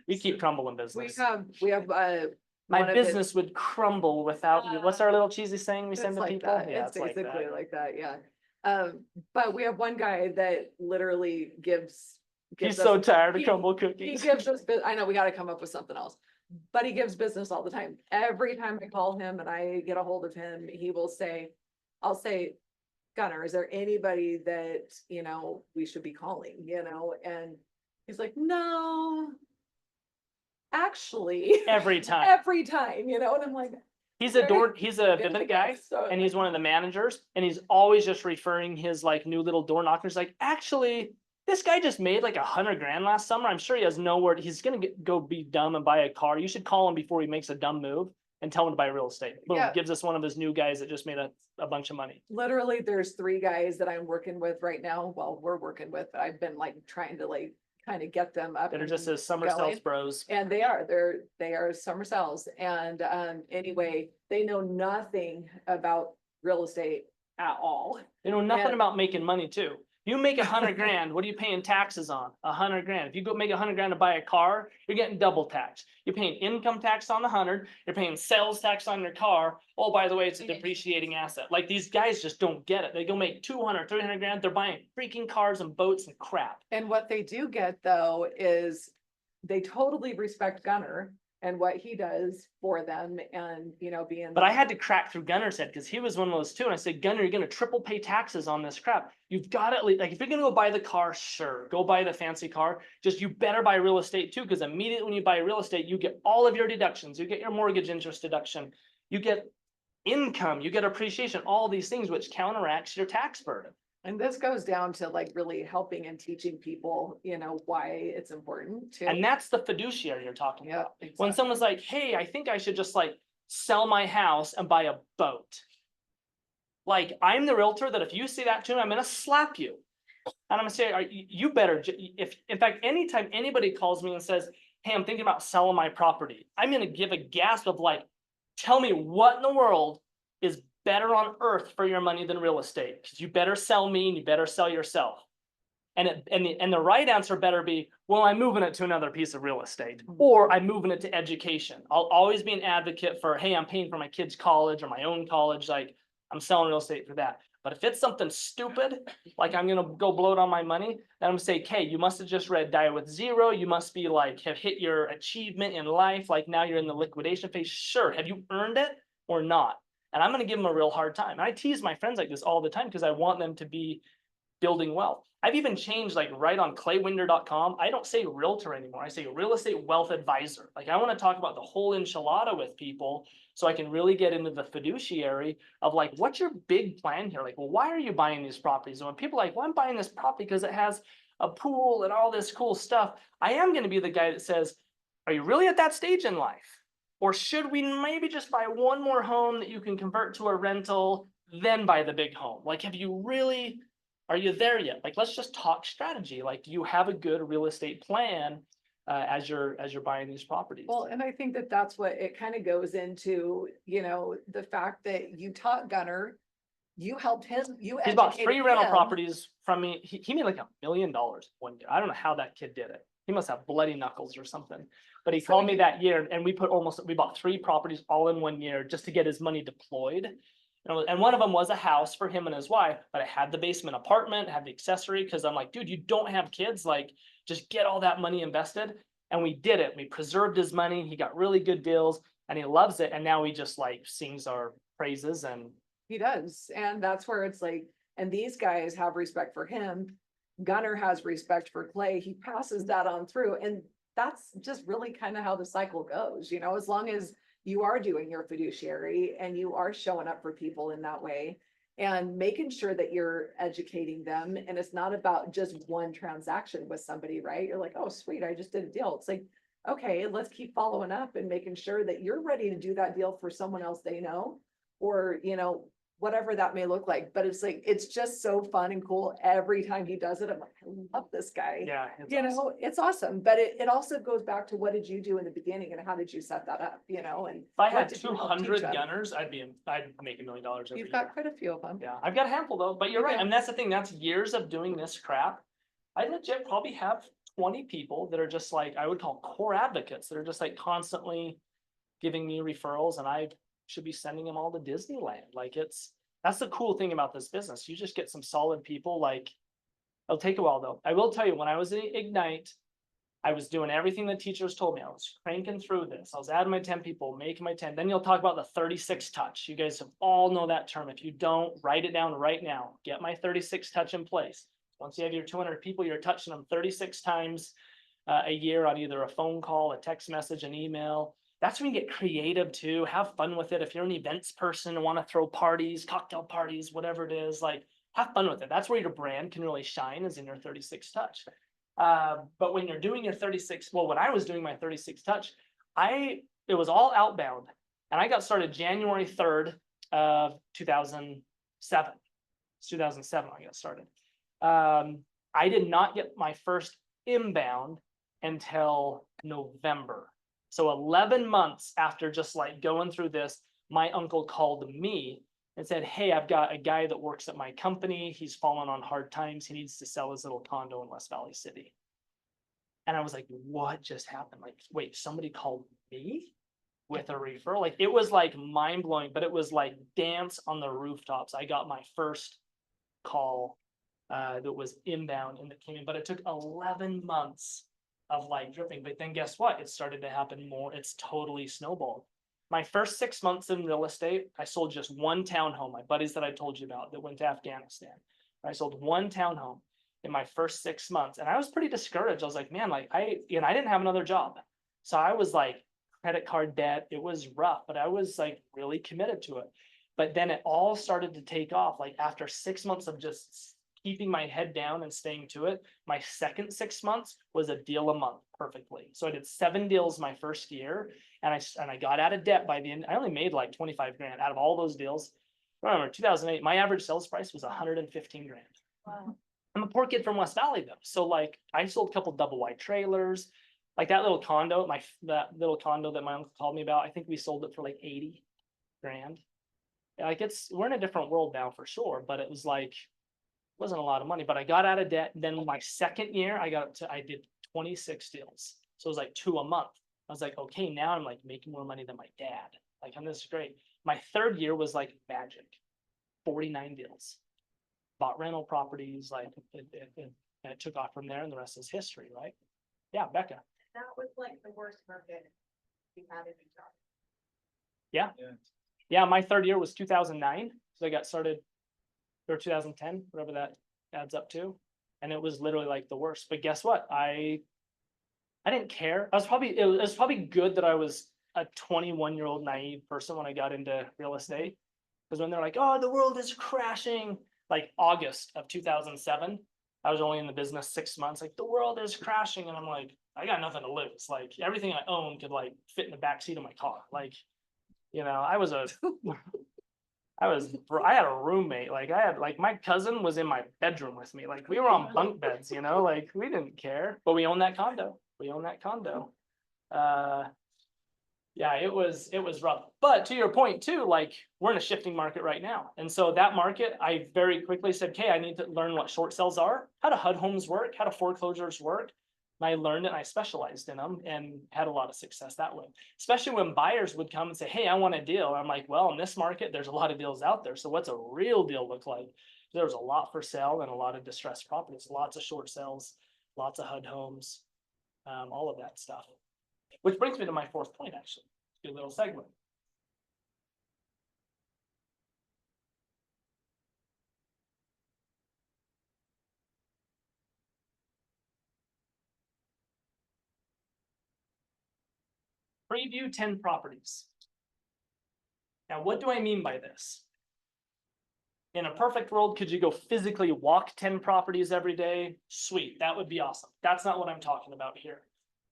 we keep crumble in business. We have My one of business would crumble without you. What's our little cheesy saying we It's send to like people? that. Yeah, It's like basically that. like that, yeah. But we have one guy that literally gives He's us- so tired of he- crumble He cookies. gives us, I know we gotta come up with something else, but he gives business all the time. Every time I call him and I get a hold of him, he will say, I'll say, Gunnar, is there anybody that, we should be calling, and he's like, no. Actually, Every time. every time, and I'm like. He's a "Very he's a good Vivint guy. So, And he's one of the managers and he's always just referring his like new little door knockers. Like, actually, this guy just made like $100,000 last summer. I'm sure he has nowhere. He's going to go be dumb and buy a car. You should call him before he makes a dumb move and tell him to buy real estate. Boom, Yeah. gives us one of his new guys that just made a bunch of money. literally, there's 3 guys that I'm working with right now. Well, we're working with, I've been like trying to like kind of get them up. That are and just his summer going. sales bros. And they are summer cells. And anyway, they know nothing about real estate at all. They know nothing And- about making money too. You make $100,000, what are you paying taxes on? $100,000. If you go make $100,000 to buy a car, you're getting double tax. You're paying income tax on the 100, you're paying sales tax on your car. Oh, by the way, it's a depreciating asset. Like these guys just don't get it. They go make 200, 300 grand. They're buying freaking cars and boats and crap. And what they do get though is they totally respect Gunnar and what he does for them and, being. But I had to crack through Gunner's head because he was one of those too. And I said, Gunner, you're going to triple pay taxes on this crap. You've got to, like, if you're going to go buy the car, sure, go buy the fancy car. Just you better buy real estate too, because immediately when you buy real estate, you get all of your deductions. You get your mortgage interest deduction. You get income, you get appreciation, all these things which counteracts your tax burden. And this goes down to like really helping and teaching people, you know, why it's important to. And that's the fiduciary you're talking Yeah, about. When exactly. someone's like, hey, I think I should just like sell my house and buy a boat. Like, I'm the realtor that if you say that to me, I'm gonna slap you. And I'm gonna say, you better, if, in fact, anytime anybody calls me and says, hey, I'm thinking about selling my property, I'm gonna give a gasp of like, tell me what in the world is better on earth for your money than real estate? Because you better sell me and you better sell yourself. And the right answer better be, well, I'm moving it to another piece of real estate, or I'm moving it to education. I'll always be an advocate for, hey, I'm paying for my kids' college or my own college, like I'm selling real estate for that. But if it's something stupid, like I'm gonna go blow it on my money, then I'm gonna say, okay, you must have just read Die with Zero. You must be like, have hit your achievement in life. Like now you're in the liquidation phase. Sure, have you earned it or not? And I'm gonna give them a real hard time. And I tease my friends like this all the time because I want them to be building wealth. I've even changed, like, right on claywinder.com. I don't say realtor anymore. I say real estate wealth advisor. Like, I want to talk about the whole enchilada with people so I can really get into the fiduciary of like, what's your big plan here? Like, well, why are you buying these properties? And when people are like, well, I'm buying this property because it has a pool and all this cool stuff, I am going to be the guy that says, are you really at that stage in life? Or should we maybe just buy one more home that you can convert to a rental, then buy the big home? Like, have you really, are you there yet? Like, let's just talk strategy. Like, do you have a good real estate plan as you're buying these properties? Well, and I think that that's what it kind of goes into, you know, the fact that you taught Gunner, you helped him, you He's bought educated 3 rental him. properties from me. He made like $1 million one year. I don't know how that kid did it. He must have bloody knuckles or something. But he So called me you- that year and we bought 3 properties all in one year just to get his money deployed. And one of them was a house for him and his wife, but it had the basement apartment, had the accessory, because I'm like, dude, you don't have kids, like just get all that money invested. And we did it. We preserved his money. He got really good deals and he loves it. And now he just like sings our praises and He does, and that's where it's like, and these guys have respect for him. Gunner has respect for Clay. He passes that on through, and that's just really kind of how the cycle goes, you know, as long as you are doing your fiduciary and you are showing up for people in that way and making sure that you're educating them. And it's not about just one transaction with somebody, right? You're like, oh, sweet, I just did a deal. It's like, okay, let's keep following up and making sure that you're ready to do that deal for someone else they know, or, you know, whatever that may look like. But it's like, it's just so fun and cool every time he does it. I'm like, I love this guy. yeah, it's You awesome. know, it's awesome, but it also goes back to what did you do in the beginning and how did you set that up, you know, and. If I what had did you help 200 teach them? gunners, I'd make $1 million every You've year. got quite a few of them. Yeah, I've got a handful though, but you're You right. do. I mean, that's the thing. That's years of doing this crap. I legit probably have 20 people that are just like, I would call core advocates that are just like constantly giving me referrals, and I should be sending them all to Disneyland. Like that's the cool thing about this business. You just get some solid people. Like, it'll take a while though. I will tell you, when I was in Ignite, I was doing everything the teachers told me. I was cranking through this. I was adding my 10 people, making my 10. Then you'll talk about the 36 touch. You guys have all know that term. If you don't, write it down right now. Get my 36 touch in place. Once you have your 200 people, you're touching them 36 times a year on either a phone call, a text message, an email. That's when you get creative too. Have fun with it. If you're an events person and want to throw parties, cocktail parties, whatever it is, like have fun with it. That's where your brand can really shine, is in your 36 touch. But when you're doing your 36, well, when I was doing my 36 touch, it was all outbound, and I got started January 3rd of 2007. It's 2007 I got started. I did not get my first inbound until November. So 11 months after just like going through this, my uncle called me and said, hey, I've got a guy that works at my company. He's fallen on hard times. He needs to sell his little condo in West Valley City. And I was like, what just happened? Like, wait, somebody called me with a referral? Like, it was like mind blowing, but it was like dance on the rooftops. I got my first call that was inbound and that came in, but it took 11 months of like dripping. But then guess what? It started to happen more. It's totally snowballed. My first 6 months in real estate, I sold just one townhome. My buddies that I told you about that went to Afghanistan. I sold one townhome in my first 6 months, and I was pretty discouraged. I was like, man, like I didn't have another job, so I was like credit card debt. It was rough, but I was like really committed to it. But then it all started to take off. Like after 6 months of just keeping my head down and staying to it, my second 6 months was a deal a month perfectly. So I did 7 deals my first year, and I got out of debt by the end. I only made like 25 grand out of all those deals. Remember, 2008, my average sales price was 115 grand. Wow. I'm a poor kid from West Valley though, so like I sold a couple double wide trailers, like that little condo, that little condo that my uncle called me about. I think we sold it for like 80 grand. Like we're in a different world now for sure, but it was like, wasn't a lot of money, but I got out of debt. Then my second year, I did 26 deals. So it was like 2 a month. I was like, okay, now I'm like making more money than my dad. Like, and this is great. My third year was like magic, 49 deals. Bought rental properties, like it took off from there, and the rest is history, right? Yeah, Becca. That was like the worst market we had in Utah. Yeah. Yeah, my third year was 2009. So I got started, or 2010, whatever that adds up to. And it was literally like the worst. But guess what? I didn't care. It was probably good that I was a 21-year-old naive person when I got into real estate. Because when they're like, oh, the world is crashing, like August of 2007, I was only in the business 6 months, like the world is crashing. And I'm like, I got nothing to lose. Like everything I own could like fit in the backseat of my car. Like, you know, I had a roommate, like my cousin was in my bedroom with me. Like we were on bunk beds, you know, like we didn't care, but we owned that condo. Yeah, it was rough. But to your point too, like we're in a shifting market right now. And so that market, I very quickly said, okay, I need to learn what short sales are, how do HUD homes work, how do foreclosures work. And I learned it and I specialized in them and had a lot of success that way. Especially when buyers would come and say, hey, I want a deal. I'm like, well, in this market, there's a lot of deals out there. So what's a real deal look like? There's a lot for sale and a lot of distressed properties, lots of short sales, lots of HUD homes, all of that stuff. Which brings me to my fourth point, actually. Good little segue. Preview 10 properties. Now, what do I mean by this? In a perfect world, could you go physically walk 10 properties every day? Sweet, that would be awesome. That's not what I'm talking about here.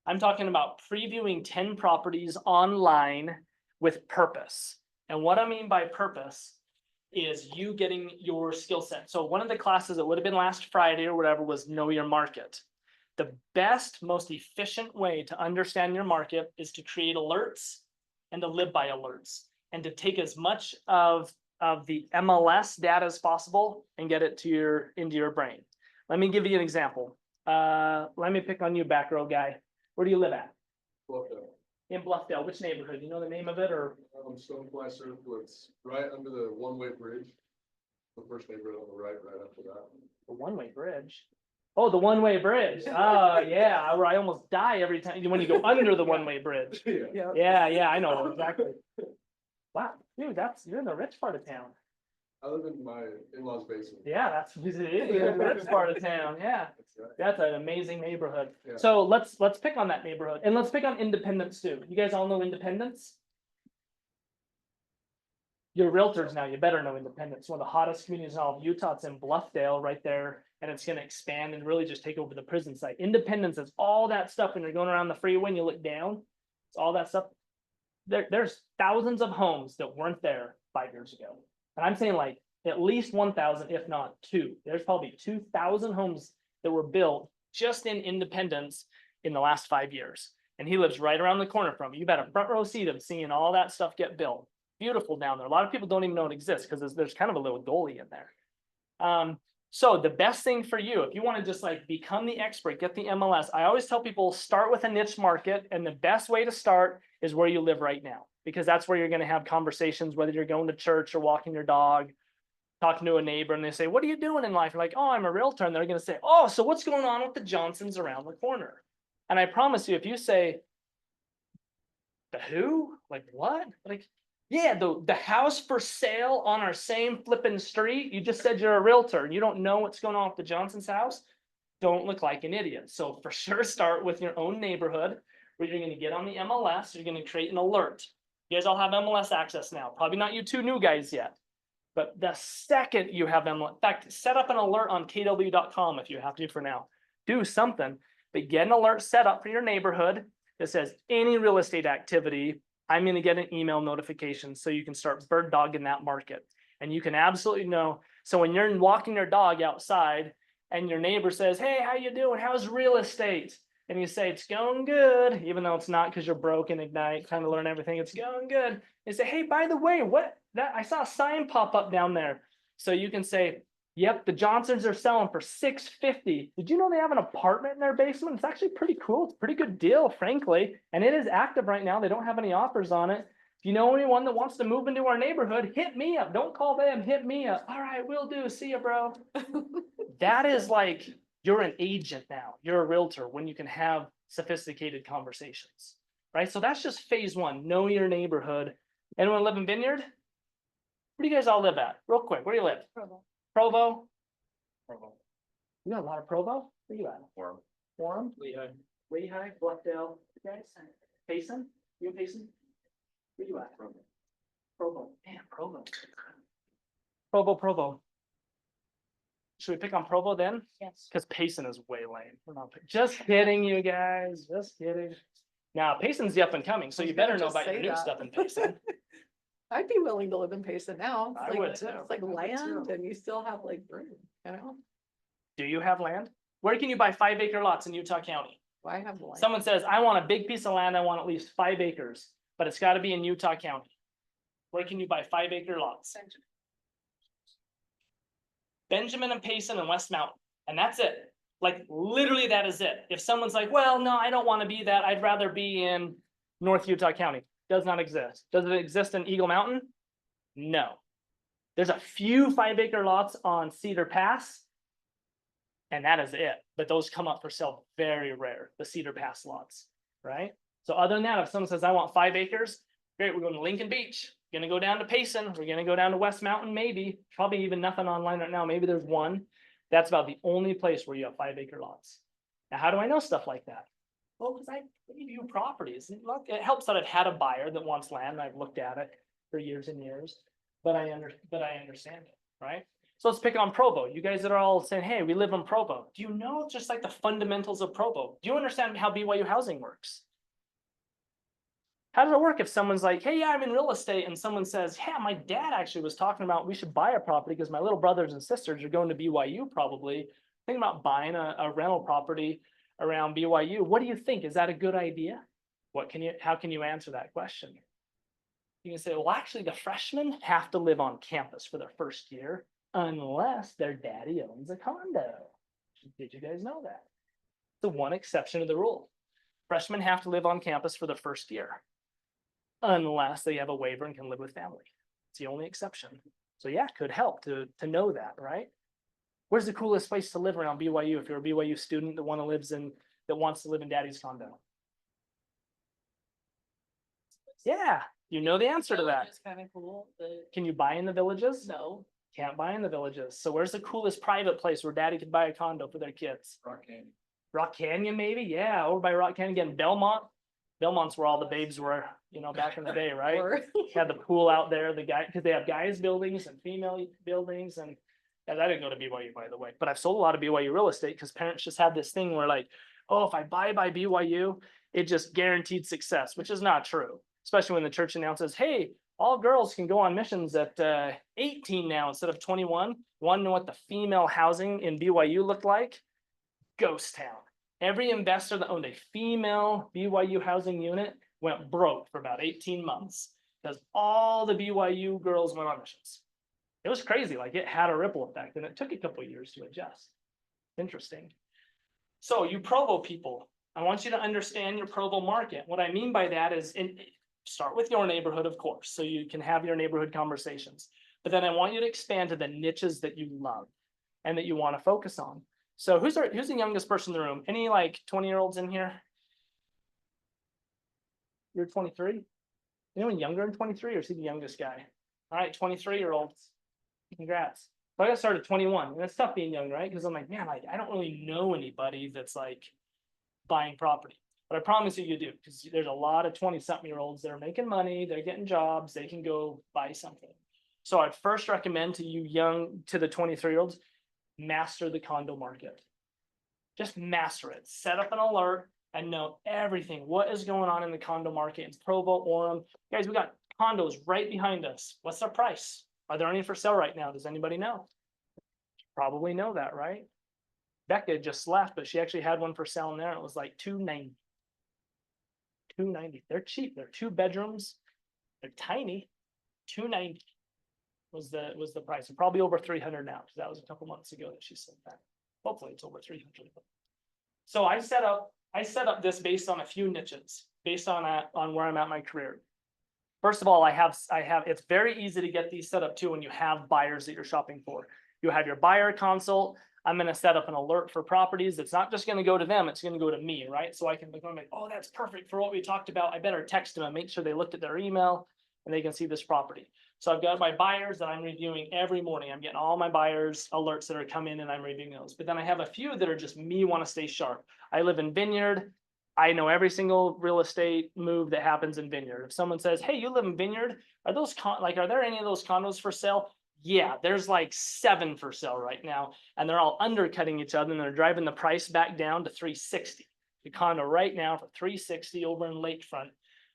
I'm talking about previewing 10 properties online with purpose. And what I mean by purpose is you getting your skill set. So one of the classes that would have been last Friday or whatever was Know Your Market. The best, most efficient way to understand your market is to create alerts and to live by alerts and to take as much of the MLS data as possible and get it into your brain. Let me give you an example. Let me pick on you, back row guy. Where do you live at? Bluffdale. In Bluffdale. Which neighborhood? You know the name of it, or? Stonefly Circle, it's right under the one-way bridge. The first neighborhood on the right after that. The one-way bridge. Oh, the one-way bridge. Oh, yeah, where I almost die every time when you go under the one-way bridge. Yeah. Yeah, I know exactly. Wow, dude, you're in the rich part of town. I live in my in-laws basement. Yeah, that's it is the rich part of town. Yeah, That's right. that's an amazing neighborhood. Yeah. So let's pick on that neighborhood, and let's pick on Independence too. You guys all know Independence? You're realtors now. You better know Independence. One of the hottest communities in all of Utah. It's in Bluffdale, right there, and it's going to expand and really just take over the prison site. Independence is all that stuff. When you're going around the freeway and you look down, it's all that stuff. There's thousands of homes that weren't there 5 years ago. And I'm saying like at least 1,000, if not 2. There's probably 2,000 homes that were built just in Independence in the last 5 years. And he lives right around the corner from you. You've got a front row seat of seeing all that stuff get built. Beautiful down there. A lot of people don't even know it exists because there's kind of a little goalie in there. So the best thing for you, if you want to just like become the expert, get the MLS. I always tell people start with a niche market, and the best way to start is where you live right now, because that's where you're going to have conversations, whether you're going to church or walking your dog, talking to a neighbor, and they say, what are you doing in life? You're like, oh, I'm a realtor. And they're going to say, oh, so what's going on with the Johnsons around the corner? And I promise you, if you say, the who? Like what? Like, yeah, the house for sale on our same flipping street. You just said you're a realtor and you don't know what's going on with the Johnson's house. Don't look like an idiot. So for sure, start with your own neighborhood where you're going to get on the MLS. You're going to create an alert. You guys all have MLS access now. Probably not you two new guys yet, But the second you have them, in fact, set up an alert on kw.com if you have to for now. Do something, but get an alert set up for your neighborhood that says any real estate activity, I'm gonna get an email notification so you can start bird dogging that market. And you can absolutely know, so when you're walking your dog outside and your neighbor says, hey, how you doing? How's real estate? And you say, it's going good, even though it's not because you're broke in Ignite, trying to learn everything, it's going good. They say, hey, by the way, what that I saw a sign pop up down there. So you can say, yep, the Johnsons are selling for $650. Did you know they have an apartment in their basement? It's actually pretty cool. It's a pretty good deal, frankly. And it is active right now. They don't have any offers on it. If you know anyone that wants to move into our neighborhood, hit me up. Don't call them, hit me up. All right, will do. See ya, bro. That is like, you're an agent now. You're a realtor when you can have sophisticated conversations, right? So that's just phase one. Know your neighborhood. Anyone live in Vineyard? Where do you guys all live at? Real quick, where do you live? Provo? You got a lot of Provo? Where you at? Forum? Lehigh. Lehigh, Bluffdale, you guys? Payson? You in Payson? Where you at? Provo. Damn, Provo. Provo. Should we pick on Provo then? Yes. Because Payson is way lame. We're not just kidding, you guys. Just kidding. Now, Payson's the up and coming, so I was you better gonna know just about your say new that. stuff in Payson. I'd be willing to live in Payson now. It's I like- would too. It's like I would land too. and you still have like room, you know? Do you have land? Where can you buy 5-acre lots in Utah County? Why have land? Someone says, I want a big piece of land, I want at least 5 acres, but it's gotta be in Utah County. Where can you buy 5-acre lots? Benjamin and Payson and West Mountain, and that's it. Like, literally, that is it. If someone's like, well, no, I don't wanna be that, I'd rather be in North Utah County, does not exist. Does it exist in Eagle Mountain? No. There's a few 5-acre lots on Cedar Pass. And that is it, but those come up for sale very rare, the Cedar Pass lots, right? So other than that, if someone says, I want 5 acres, great, we're going to Lincoln Beach, gonna go down to Payson, we're gonna go down to West Mountain, maybe, probably even nothing online right now, maybe there's one. That's about the only place where you have 5-acre lots. Now, how do I know stuff like that? Well, because I review properties, it helps that I've had a buyer that wants land, and I've looked at it for years and years, but I understand it, right? So let's pick on Provo. You guys that are all saying, hey, we live in Provo. Do you know just like the fundamentals of Provo? Do you understand how BYU housing works? How does it work if someone's like, hey, yeah, I'm in real estate, and someone says, yeah, my dad actually was talking about we should buy a property because my little brothers and sisters are going to BYU probably. Thinking about buying a rental property around BYU. What do you think? Is that a good idea? How can you answer that question? You can say, well, actually, the freshmen have to live on campus for their first year unless their daddy owns a condo. Did you guys know that? The one exception to the rule. Freshmen have to live on campus for the first year unless they have a waiver and can live with family. It's the only exception. So yeah, it could help to know that, right? Where's the coolest place to live around BYU if you're a BYU student that wants to live in daddy's condo? Yeah, you know the answer to that. It's kind of cool, but Can you buy in the villages? no. Can't buy in the villages. So where's the coolest private place where daddy could buy a condo for their kids? Rock Canyon. Rock Canyon, maybe? Yeah, over by Rock Canyon again. Belmont. Belmont's where all the babes were, back in the day, right? Or- Had the pool out there, because they have guys buildings and female buildings and I didn't go to BYU, by the way, but I've sold a lot of BYU real estate because parents just had this thing where like, oh, if I buy by BYU, it just guaranteed success, which is not true. Especially when the church announces, hey, all girls can go on missions at 18 now instead of 21. Want to know what the female housing in BYU looked like? Ghost town. Every investor that owned a female BYU housing unit went broke for about 18 months because all the BYU girls went on missions. It was crazy, like it had a ripple effect and it took a couple of years to adjust. Interesting. So you Provo people, I want you to understand your Provo market. What I mean by that is start with your neighborhood, of course, so you can have your neighborhood conversations. But then I want you to expand to the niches that you love and that you want to focus on. So who's the youngest person in the room? Any like 20-year-olds in here? You're 23? Anyone younger than 23 or is he the youngest guy? All right, 23-year-olds. Congrats. So I got started at 21 and it's tough being young, right? Because I'm like, man, I don't really know anybody that's like buying property. But I promise you do, because there's a lot of 20-something-year-olds that are making money, they're getting jobs, they can go buy something. So I'd first recommend to you to the 23-year-olds, master the condo market. Just master it. Set up an alert and know everything. What is going on in the condo market in Provo, Orem? Guys, we got condos right behind us. What's their price? Are there any for sale right now? Does anybody know? Probably know that, right? Becca just left, but she actually had one for sale in there. It was like $290. $290. They're cheap. They're 2 bedrooms. They're tiny. $290 was the price. And probably over 300 now, because that was a couple months ago that she said that. Hopefully it's over 300. So I set up this based on a few niches, based on where I'm at in my career. First of all, I have, it's very easy to get these set up too when you have buyers that you're shopping for. You have your buyer consult. I'm going to set up an alert for properties. It's not just going to go to them. It's going to go to me, right? So I can look, I'm like, oh, that's perfect for what we talked about. I better text them and make sure they looked at their email and they can see this property. So I've got my buyers that I'm reviewing every morning. I'm getting all my buyers alerts that are coming and I'm reviewing those. But then I have a few that are just me want to stay sharp. I live in Vineyard. I know every single real estate move that happens in Vineyard. If someone says, hey, you live in Vineyard, are those are there any of those condos for sale? Yeah, there's like 7 for sale right now, and they're all undercutting each other and they're driving the price back down to 360. The condo right now for 360 over in Lakefront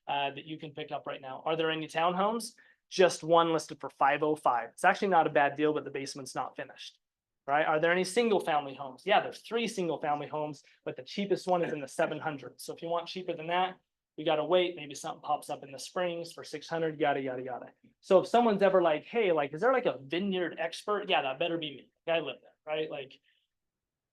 that you can pick up right now. Are there any townhomes? Just one listed for 505. It's actually not a bad deal, but the basement's not finished. Right? Are there any single family homes? Yeah, there's 3 single family homes, but the cheapest one is in the 700s. So if you want cheaper than that, you got to wait. Maybe something pops up in the Springs for 600, yada, yada, yada. So if someone's ever like, hey, like, is there like a Vineyard expert? Yeah, that better be me. I live there, right? Like,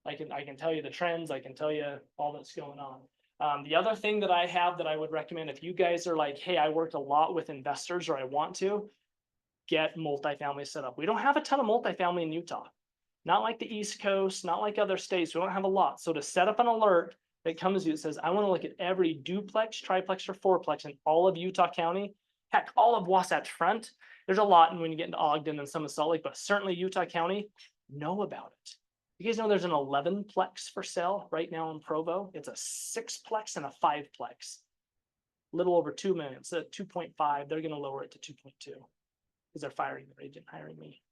I can tell you the trends. I can tell you all that's going on. The other thing that I have that I would recommend if you guys are like, hey, I worked a lot with investors or I want to, get multifamily set up. We don't have a ton of multifamily in Utah. Not like the East Coast, not like other states. We don't have a lot. So to set up an alert that comes to you, it says, I want to look at every duplex, triplex, or fourplex in all of Utah County. Heck, all of Wasatch Front. There's a lot when you get into Ogden and some of Salt Lake, but certainly Utah County, know about it. You guys know there's an 11-plex for sale right now in Provo. It's a 6-plex and a 5-plex. Little over 2 million. So 2.5, they're going to lower it to 2.2 because they're firing their agent, hiring me.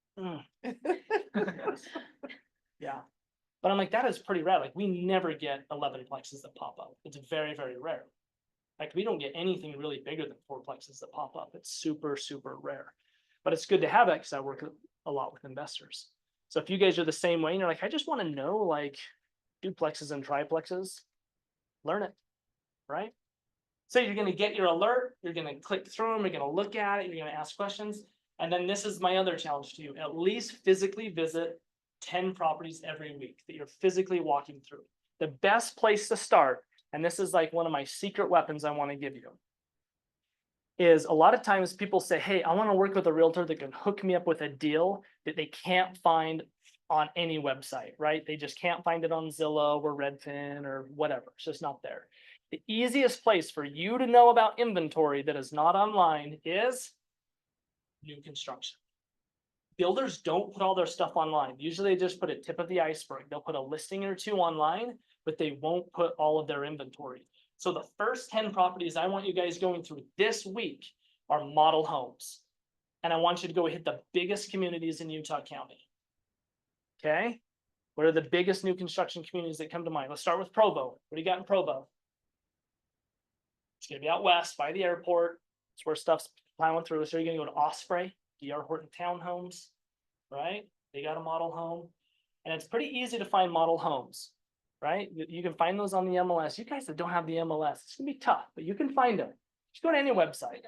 Yeah. But I'm like, that is pretty rare. Like, we never get 11 plexes that pop up. It's very, very rare. Like, we don't get anything really bigger than 4 plexes that pop up. It's super, super rare. But it's good to have that because I work a lot with investors. So if you guys are the same way and you're like, I just want to know like duplexes and triplexes, learn it, right? So you're going to get your alert. You're going to click through them. You're going to look at it. You're going to ask questions. And then this is my other challenge to you. At least physically visit 10 properties every week that you're physically walking through. The best place to start, and this is like one of my secret weapons I want to give you, is a lot of times people say, hey, I want to work with a realtor that can hook me up with a deal that they can't find on any website, right? They just can't find it on Zillow or Redfin or whatever. It's just not there. The easiest place for you to know about inventory that is not online is new construction. Builders don't put all their stuff online. Usually they just put a tip of the iceberg. They'll put a listing or 2 online, but they won't put all of their inventory. So the first 10 properties I want you guys going through this week are model homes. And I want you to go hit the biggest communities in Utah County. Okay? What are the biggest new construction communities that come to mind? Let's start with Provo. What do you got in Provo? It's going to be out west by the airport. It's where stuff's plowing through. So you're going to go to Osprey, D.R. Horton Townhomes, right? They got a model home. And it's pretty easy to find model homes, right? You can find those on the MLS. You guys that don't have the MLS, it's going to be tough, but you can find them. Just go to any website.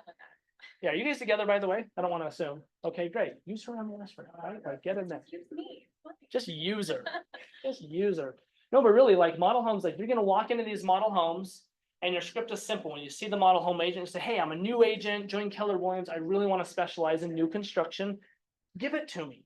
Yeah, are you guys together, by the way? I don't want to assume. Okay, great. Use her MLS for now. All right, get in there. Just use her. Just use her. No, but really, like model homes, like you're going to walk into these model homes and your script is simple. When you see the model home agent, you say, hey, I'm a new agent, join Keller Williams. I really want to specialize in new construction. Give it to me.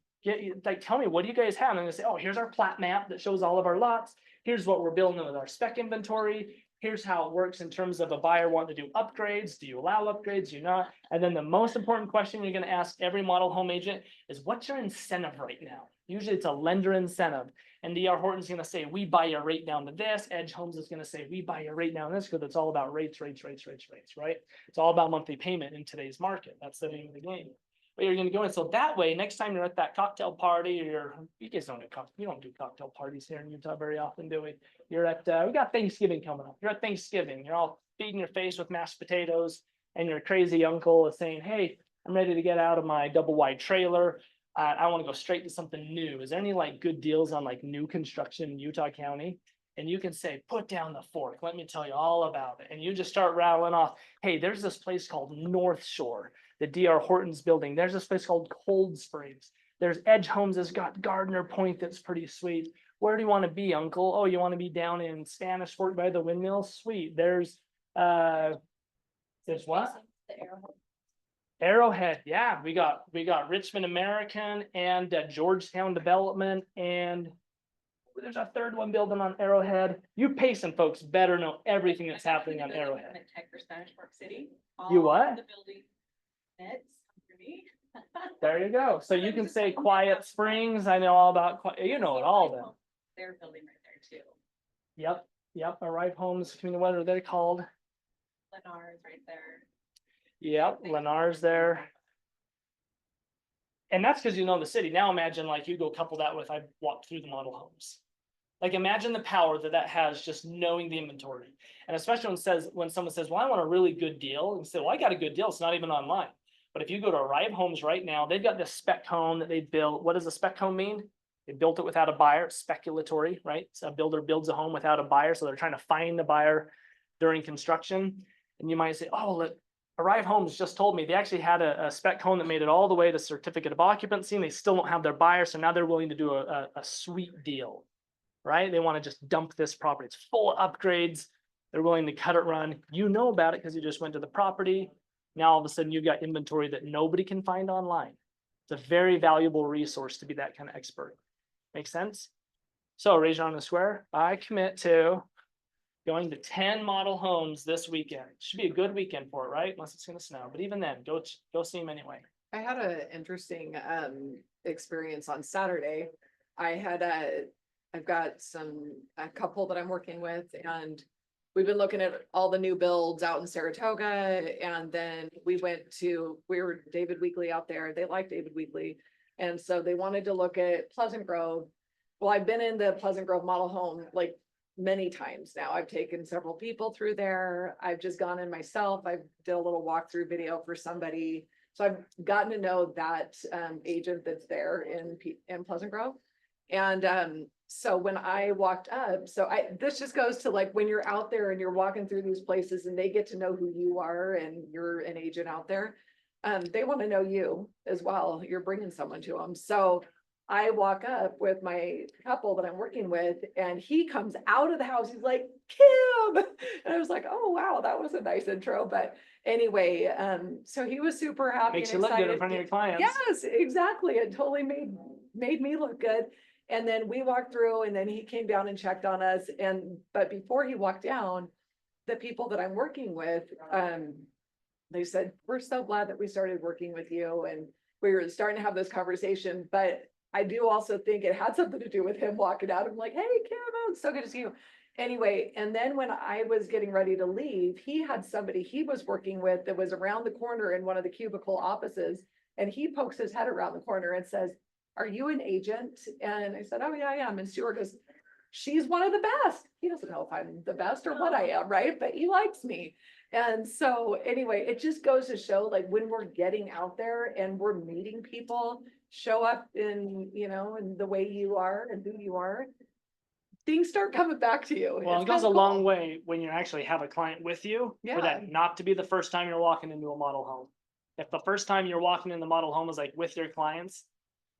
Tell me, what do you guys have? And they say, oh, here's our plat map that shows all of our lots. Here's what we're building with our spec inventory. Here's how it works in terms of a buyer wanting to do upgrades. Do you allow upgrades? Do you not? And then the most important question you're going to ask every model home agent is, what's your incentive right now? Usually it's a lender incentive. And D.R. Horton's going to say, we buy your rate down to this. Edge Homes is going to say, we buy your rate down to this, because it's all about rates, right? It's all about monthly payment in today's market. That's the name of the game. but you're gonna go in. So that way, next time you're at that cocktail party or you guys don't you don't do cocktail parties here in Utah very often, do we? You're at, we got Thanksgiving coming up. You're at Thanksgiving, you're all feeding your face with mashed potatoes and your crazy uncle is saying, hey, I'm ready to get out of my double wide trailer. I want to go straight to something new. Is there any like good deals on like new construction in Utah County? And you can say, put down the fork. Let me tell you all about it. And you just start rattling off. Hey, there's this place called North Shore, the DR Hortons building. There's this place called Cold Springs. There's Edge Homes has got Gardner Point that's pretty sweet. Where do you want to be, uncle? Oh, you want to be down in Spanish Fork by the windmill? Sweet. There's what? The Arrowhead. Arrowhead, yeah, we got Richmond American and Georgetown Development, and there's a third one building on Arrowhead. You Payson folks better know everything that's happening on Arrowhead. Tech for Spanish Fork City. You All what? The building nets for me. There you go. So you can say Quiet Springs. I know all about, you know it all then. They're building right there too. Yep. Arrive Homes, community, what are they called? Lennar's right there. Yep, Lennar's there. And that's because you know the city. Now imagine like you go couple that with, I walked through the model homes. Like imagine the power that has just knowing the inventory. And especially when someone says, well, I want a really good deal, and say, well, I got a good deal. It's not even online. But if you go to Arrive Homes right now, they've got this spec home that they built. What does a spec home mean? They built it without a buyer, it's speculatory, right? So a builder builds a home without a buyer. So they're trying to find the buyer during construction. And you might say, oh, look, Arrive Homes just told me they actually had a spec home that made it all the way to certificate of occupancy and they still don't have their buyer. So now they're willing to do a sweet deal, right? They want to just dump this property. It's full of upgrades. They're willing to cut it run. You know about it because you just went to the property. Now all of a sudden you've got inventory that nobody can find online. It's a very valuable resource to be that kind of expert. Make sense? So raise your hand and swear. I commit to going to 10 model homes this weekend. Should be a good weekend for it, right? Unless it's gonna snow. But even then, go see them anyway. I had an interesting experience on Saturday. I've got a couple that I'm working with and we've been looking at all the new builds out in Saratoga. And then we were David Weekley out there. They like David Weekley. And so they wanted to look at Pleasant Grove. Well, I've been in the Pleasant Grove model home like many times now. I've taken several people through there. I've just gone in myself. I did a little walkthrough video for somebody. So I've gotten to know that agent that's there in Pleasant Grove. And so when I walked up, this just goes to like when you're out there and you're walking through these places and they get to know who you are and you're an agent out there. They want to know you as well. You're bringing someone to them. So I walk up with my couple that I'm working with and he comes out of the house. He's like, Kim. And I was like, oh, wow, that was a nice intro. But anyway, so he was super happy. Makes and you look good in excited. front of your clients. Yes, exactly. It totally made me look good. And then we walked through and then he came down and checked on us. But before he walked down, the people that I'm working with, they said, we're so glad that we started working with you. And we were starting to have this conversation, but I do also think it had something to do with him walking out. I'm like, hey, Kim, it's so good to see you. Anyway, and then when I was getting ready to leave, he had somebody he was working with that was around the corner in one of the cubicle offices. And he pokes his head around the corner and says, are you an agent? And I said, oh yeah, I am. And Stuart goes, she's one of the best. He doesn't know if I'm the best or what I am, right? But he likes me. And so anyway, it just goes to show like when we're getting out there and we're meeting people, show up in, in the way you are and who you are, things start coming back to you. Well, It's it goes a kinda long cool. way when you actually have a client with you, for Yeah. that not to be the first time you're walking into a model home. If the first time you're walking in the model home is like with your clients,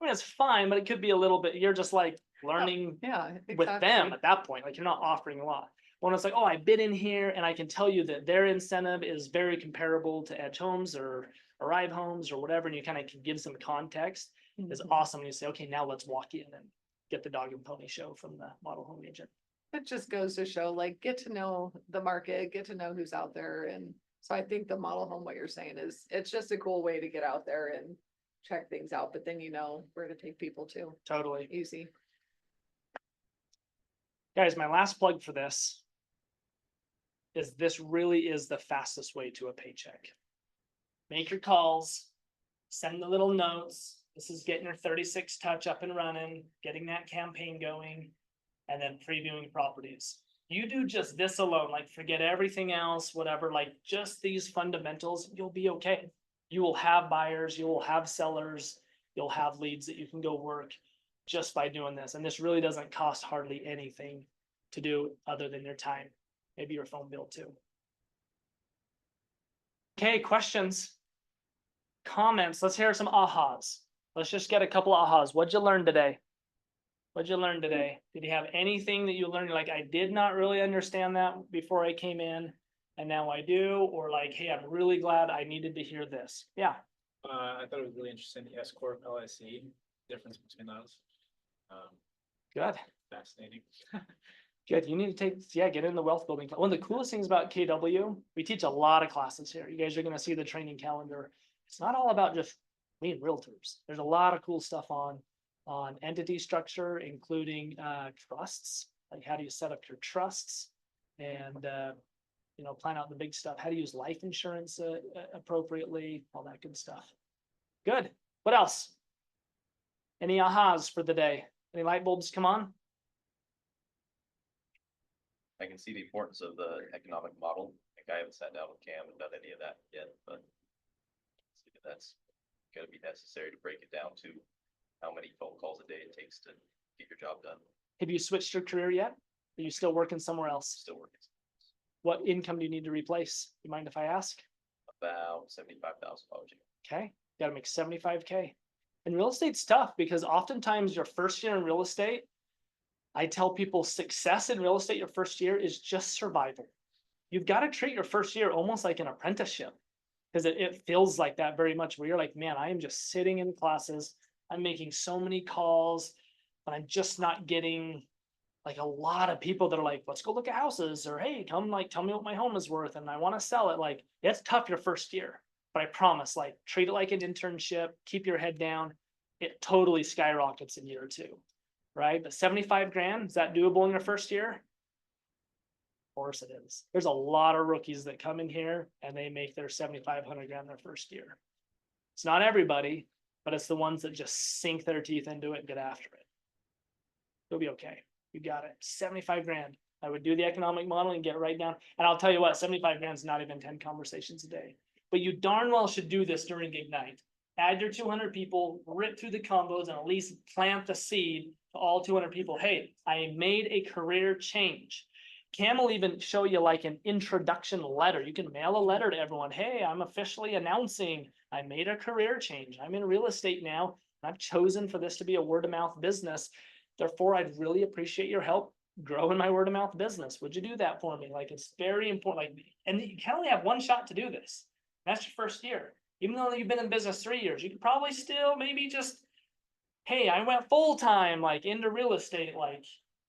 I mean, it's fine, but it could be a little bit, you're just like learning Yeah, with them exactly. at that point. Like you're not offering a lot. When it's like, oh, I've been in here and I can tell you that their incentive is very comparable to Edge Homes or Arrive Homes or whatever, and you kind of can give some context, is Mhm. awesome. You say, okay, now let's walk in and get the dog and pony show from the model home agent. It just goes to show, like, get to know the market, get to know who's out there. And so I think the model home, what you're saying is, it's just a cool way to get out there and check things out, but then you know where to take people to. Totally. Easy. Guys, my last plug for this is this really is the fastest way to a paycheck. Make your calls, send the little notes. This is getting your 36 touch up and running, getting that campaign going, and then previewing properties. You do just this alone, like forget everything else, whatever, like just these fundamentals, you'll be okay. You will have buyers, you will have sellers, you'll have leads that you can go work just by doing this. And this really doesn't cost hardly anything to do other than your time, maybe your phone bill too. Okay, questions, comments, let's hear some ahas. Let's just get a couple of ahas. What'd you learn today? What'd you learn today? Did you have anything that you learned, like, I did not really understand that before I came in, and now I do, or like, hey, I'm really glad I needed to hear this? Yeah, I thought it was really interesting, the S Corp LSE, difference between those. good. Fascinating. Good. You need to take, yeah, get in the wealth building. One of the coolest things about KW, we teach a lot of classes here. You guys are going to see the training calendar. It's not all about just being realtors. There's a lot of cool stuff on entity structure, including trusts. Like, how do you set up your trusts, and you know, plan out the big stuff. How to use life insurance appropriately, all that good stuff. Good. What else? Any ahas for the day? Any light bulbs come on? I can see the importance of the economic model. Like, I haven't sat down with Cam and done any of that yet, but that's gonna be necessary to break it down to how many phone calls a day it takes to get your job done. Have you switched your career yet? Are you still working somewhere else? Still working. What income do you need to replace? You mind if I ask? About $75,000 a year. Okay, gotta make 75K. And real estate's tough because oftentimes your first year in real estate, I tell people success in real estate your first year is just survival. You've got to treat your first year almost like an apprenticeship, because it feels like that very much, where you're like, man, I am just sitting in classes. I'm making so many calls, but I'm just not getting like a lot of people that are like, let's go look at houses, or hey, come like tell me what my home is worth and I want to sell it. Like, it's tough your first year, but I promise, like, treat it like an internship, keep your head down. It totally skyrockets in year two, right? But 75 grand, is that doable in your first year? Of course it is. There's a lot of rookies that come in here and they make their 7,500 grand their first year. It's not everybody, but it's the ones that just sink their teeth into it and get after it. You'll be okay. You got it. 75 grand. I would do the economic model and get right down. And I'll tell you what, 75 grand is not even 10 conversations a day. But you darn well should do this during Ignite. Add your 200 people, rip through the combos, and at least plant the seed to all 200 people. Hey, I made a career change. Cam will even show you like an introduction letter. You can mail a letter to everyone. Hey, I'm officially announcing I made a career change. I'm in real estate now. I've chosen for this to be a word of mouth business. Therefore, I'd really appreciate your help growing my word of mouth business. Would you do that for me? Like, it's very important. Like, and you can only have one shot to do this. That's your first year. Even though you've been in business 3 years, you could probably still maybe just, hey, I went full time, like, into real estate, like,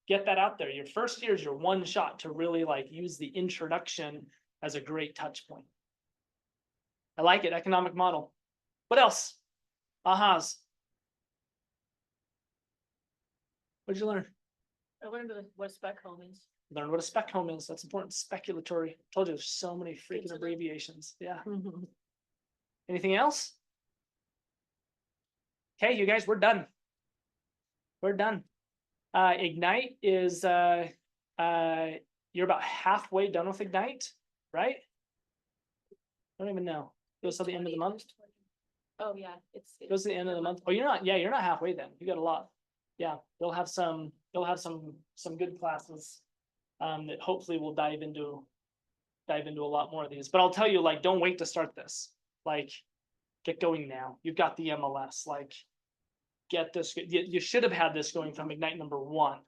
get that out there. Your first year is your one shot to really like use the introduction as a great touch point. I like it. Economic model. What else? Ahas. What did you learn? I learned what a spec home is. Learn what a spec home is. That's important. Speculatory. Told you there's so many freaking to know. abbreviations. Yeah. Anything else? Okay, you guys, we're done. We're done. Ignite is you're about halfway done with Ignite, right? I don't even know. Goes to the end of the month. Oh, yeah, it's. Goes to the end of the month. Oh, you're not, yeah, you're not halfway then. You got a lot. Yeah, you'll have some good classes that hopefully will dive into a lot more of these. But I'll tell you, like, don't wait to start this. Like, get going now. You've got the MLS, like, get this. You should have had this going from Ignite number 1,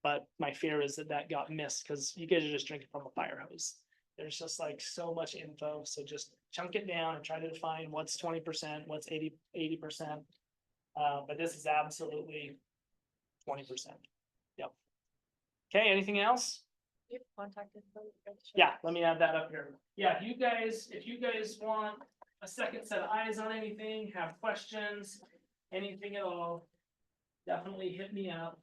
but my fear is that got missed because you guys are just drinking from a fire hose. There's just like so much info. So just chunk it down and try to define what's 20%, what's 80%. But this is absolutely 20%. Yep. Okay, anything else? You have contact info. Yeah, let me add that up here. Yeah, if you guys want a second set of eyes on anything, have questions, anything at all, definitely hit me up.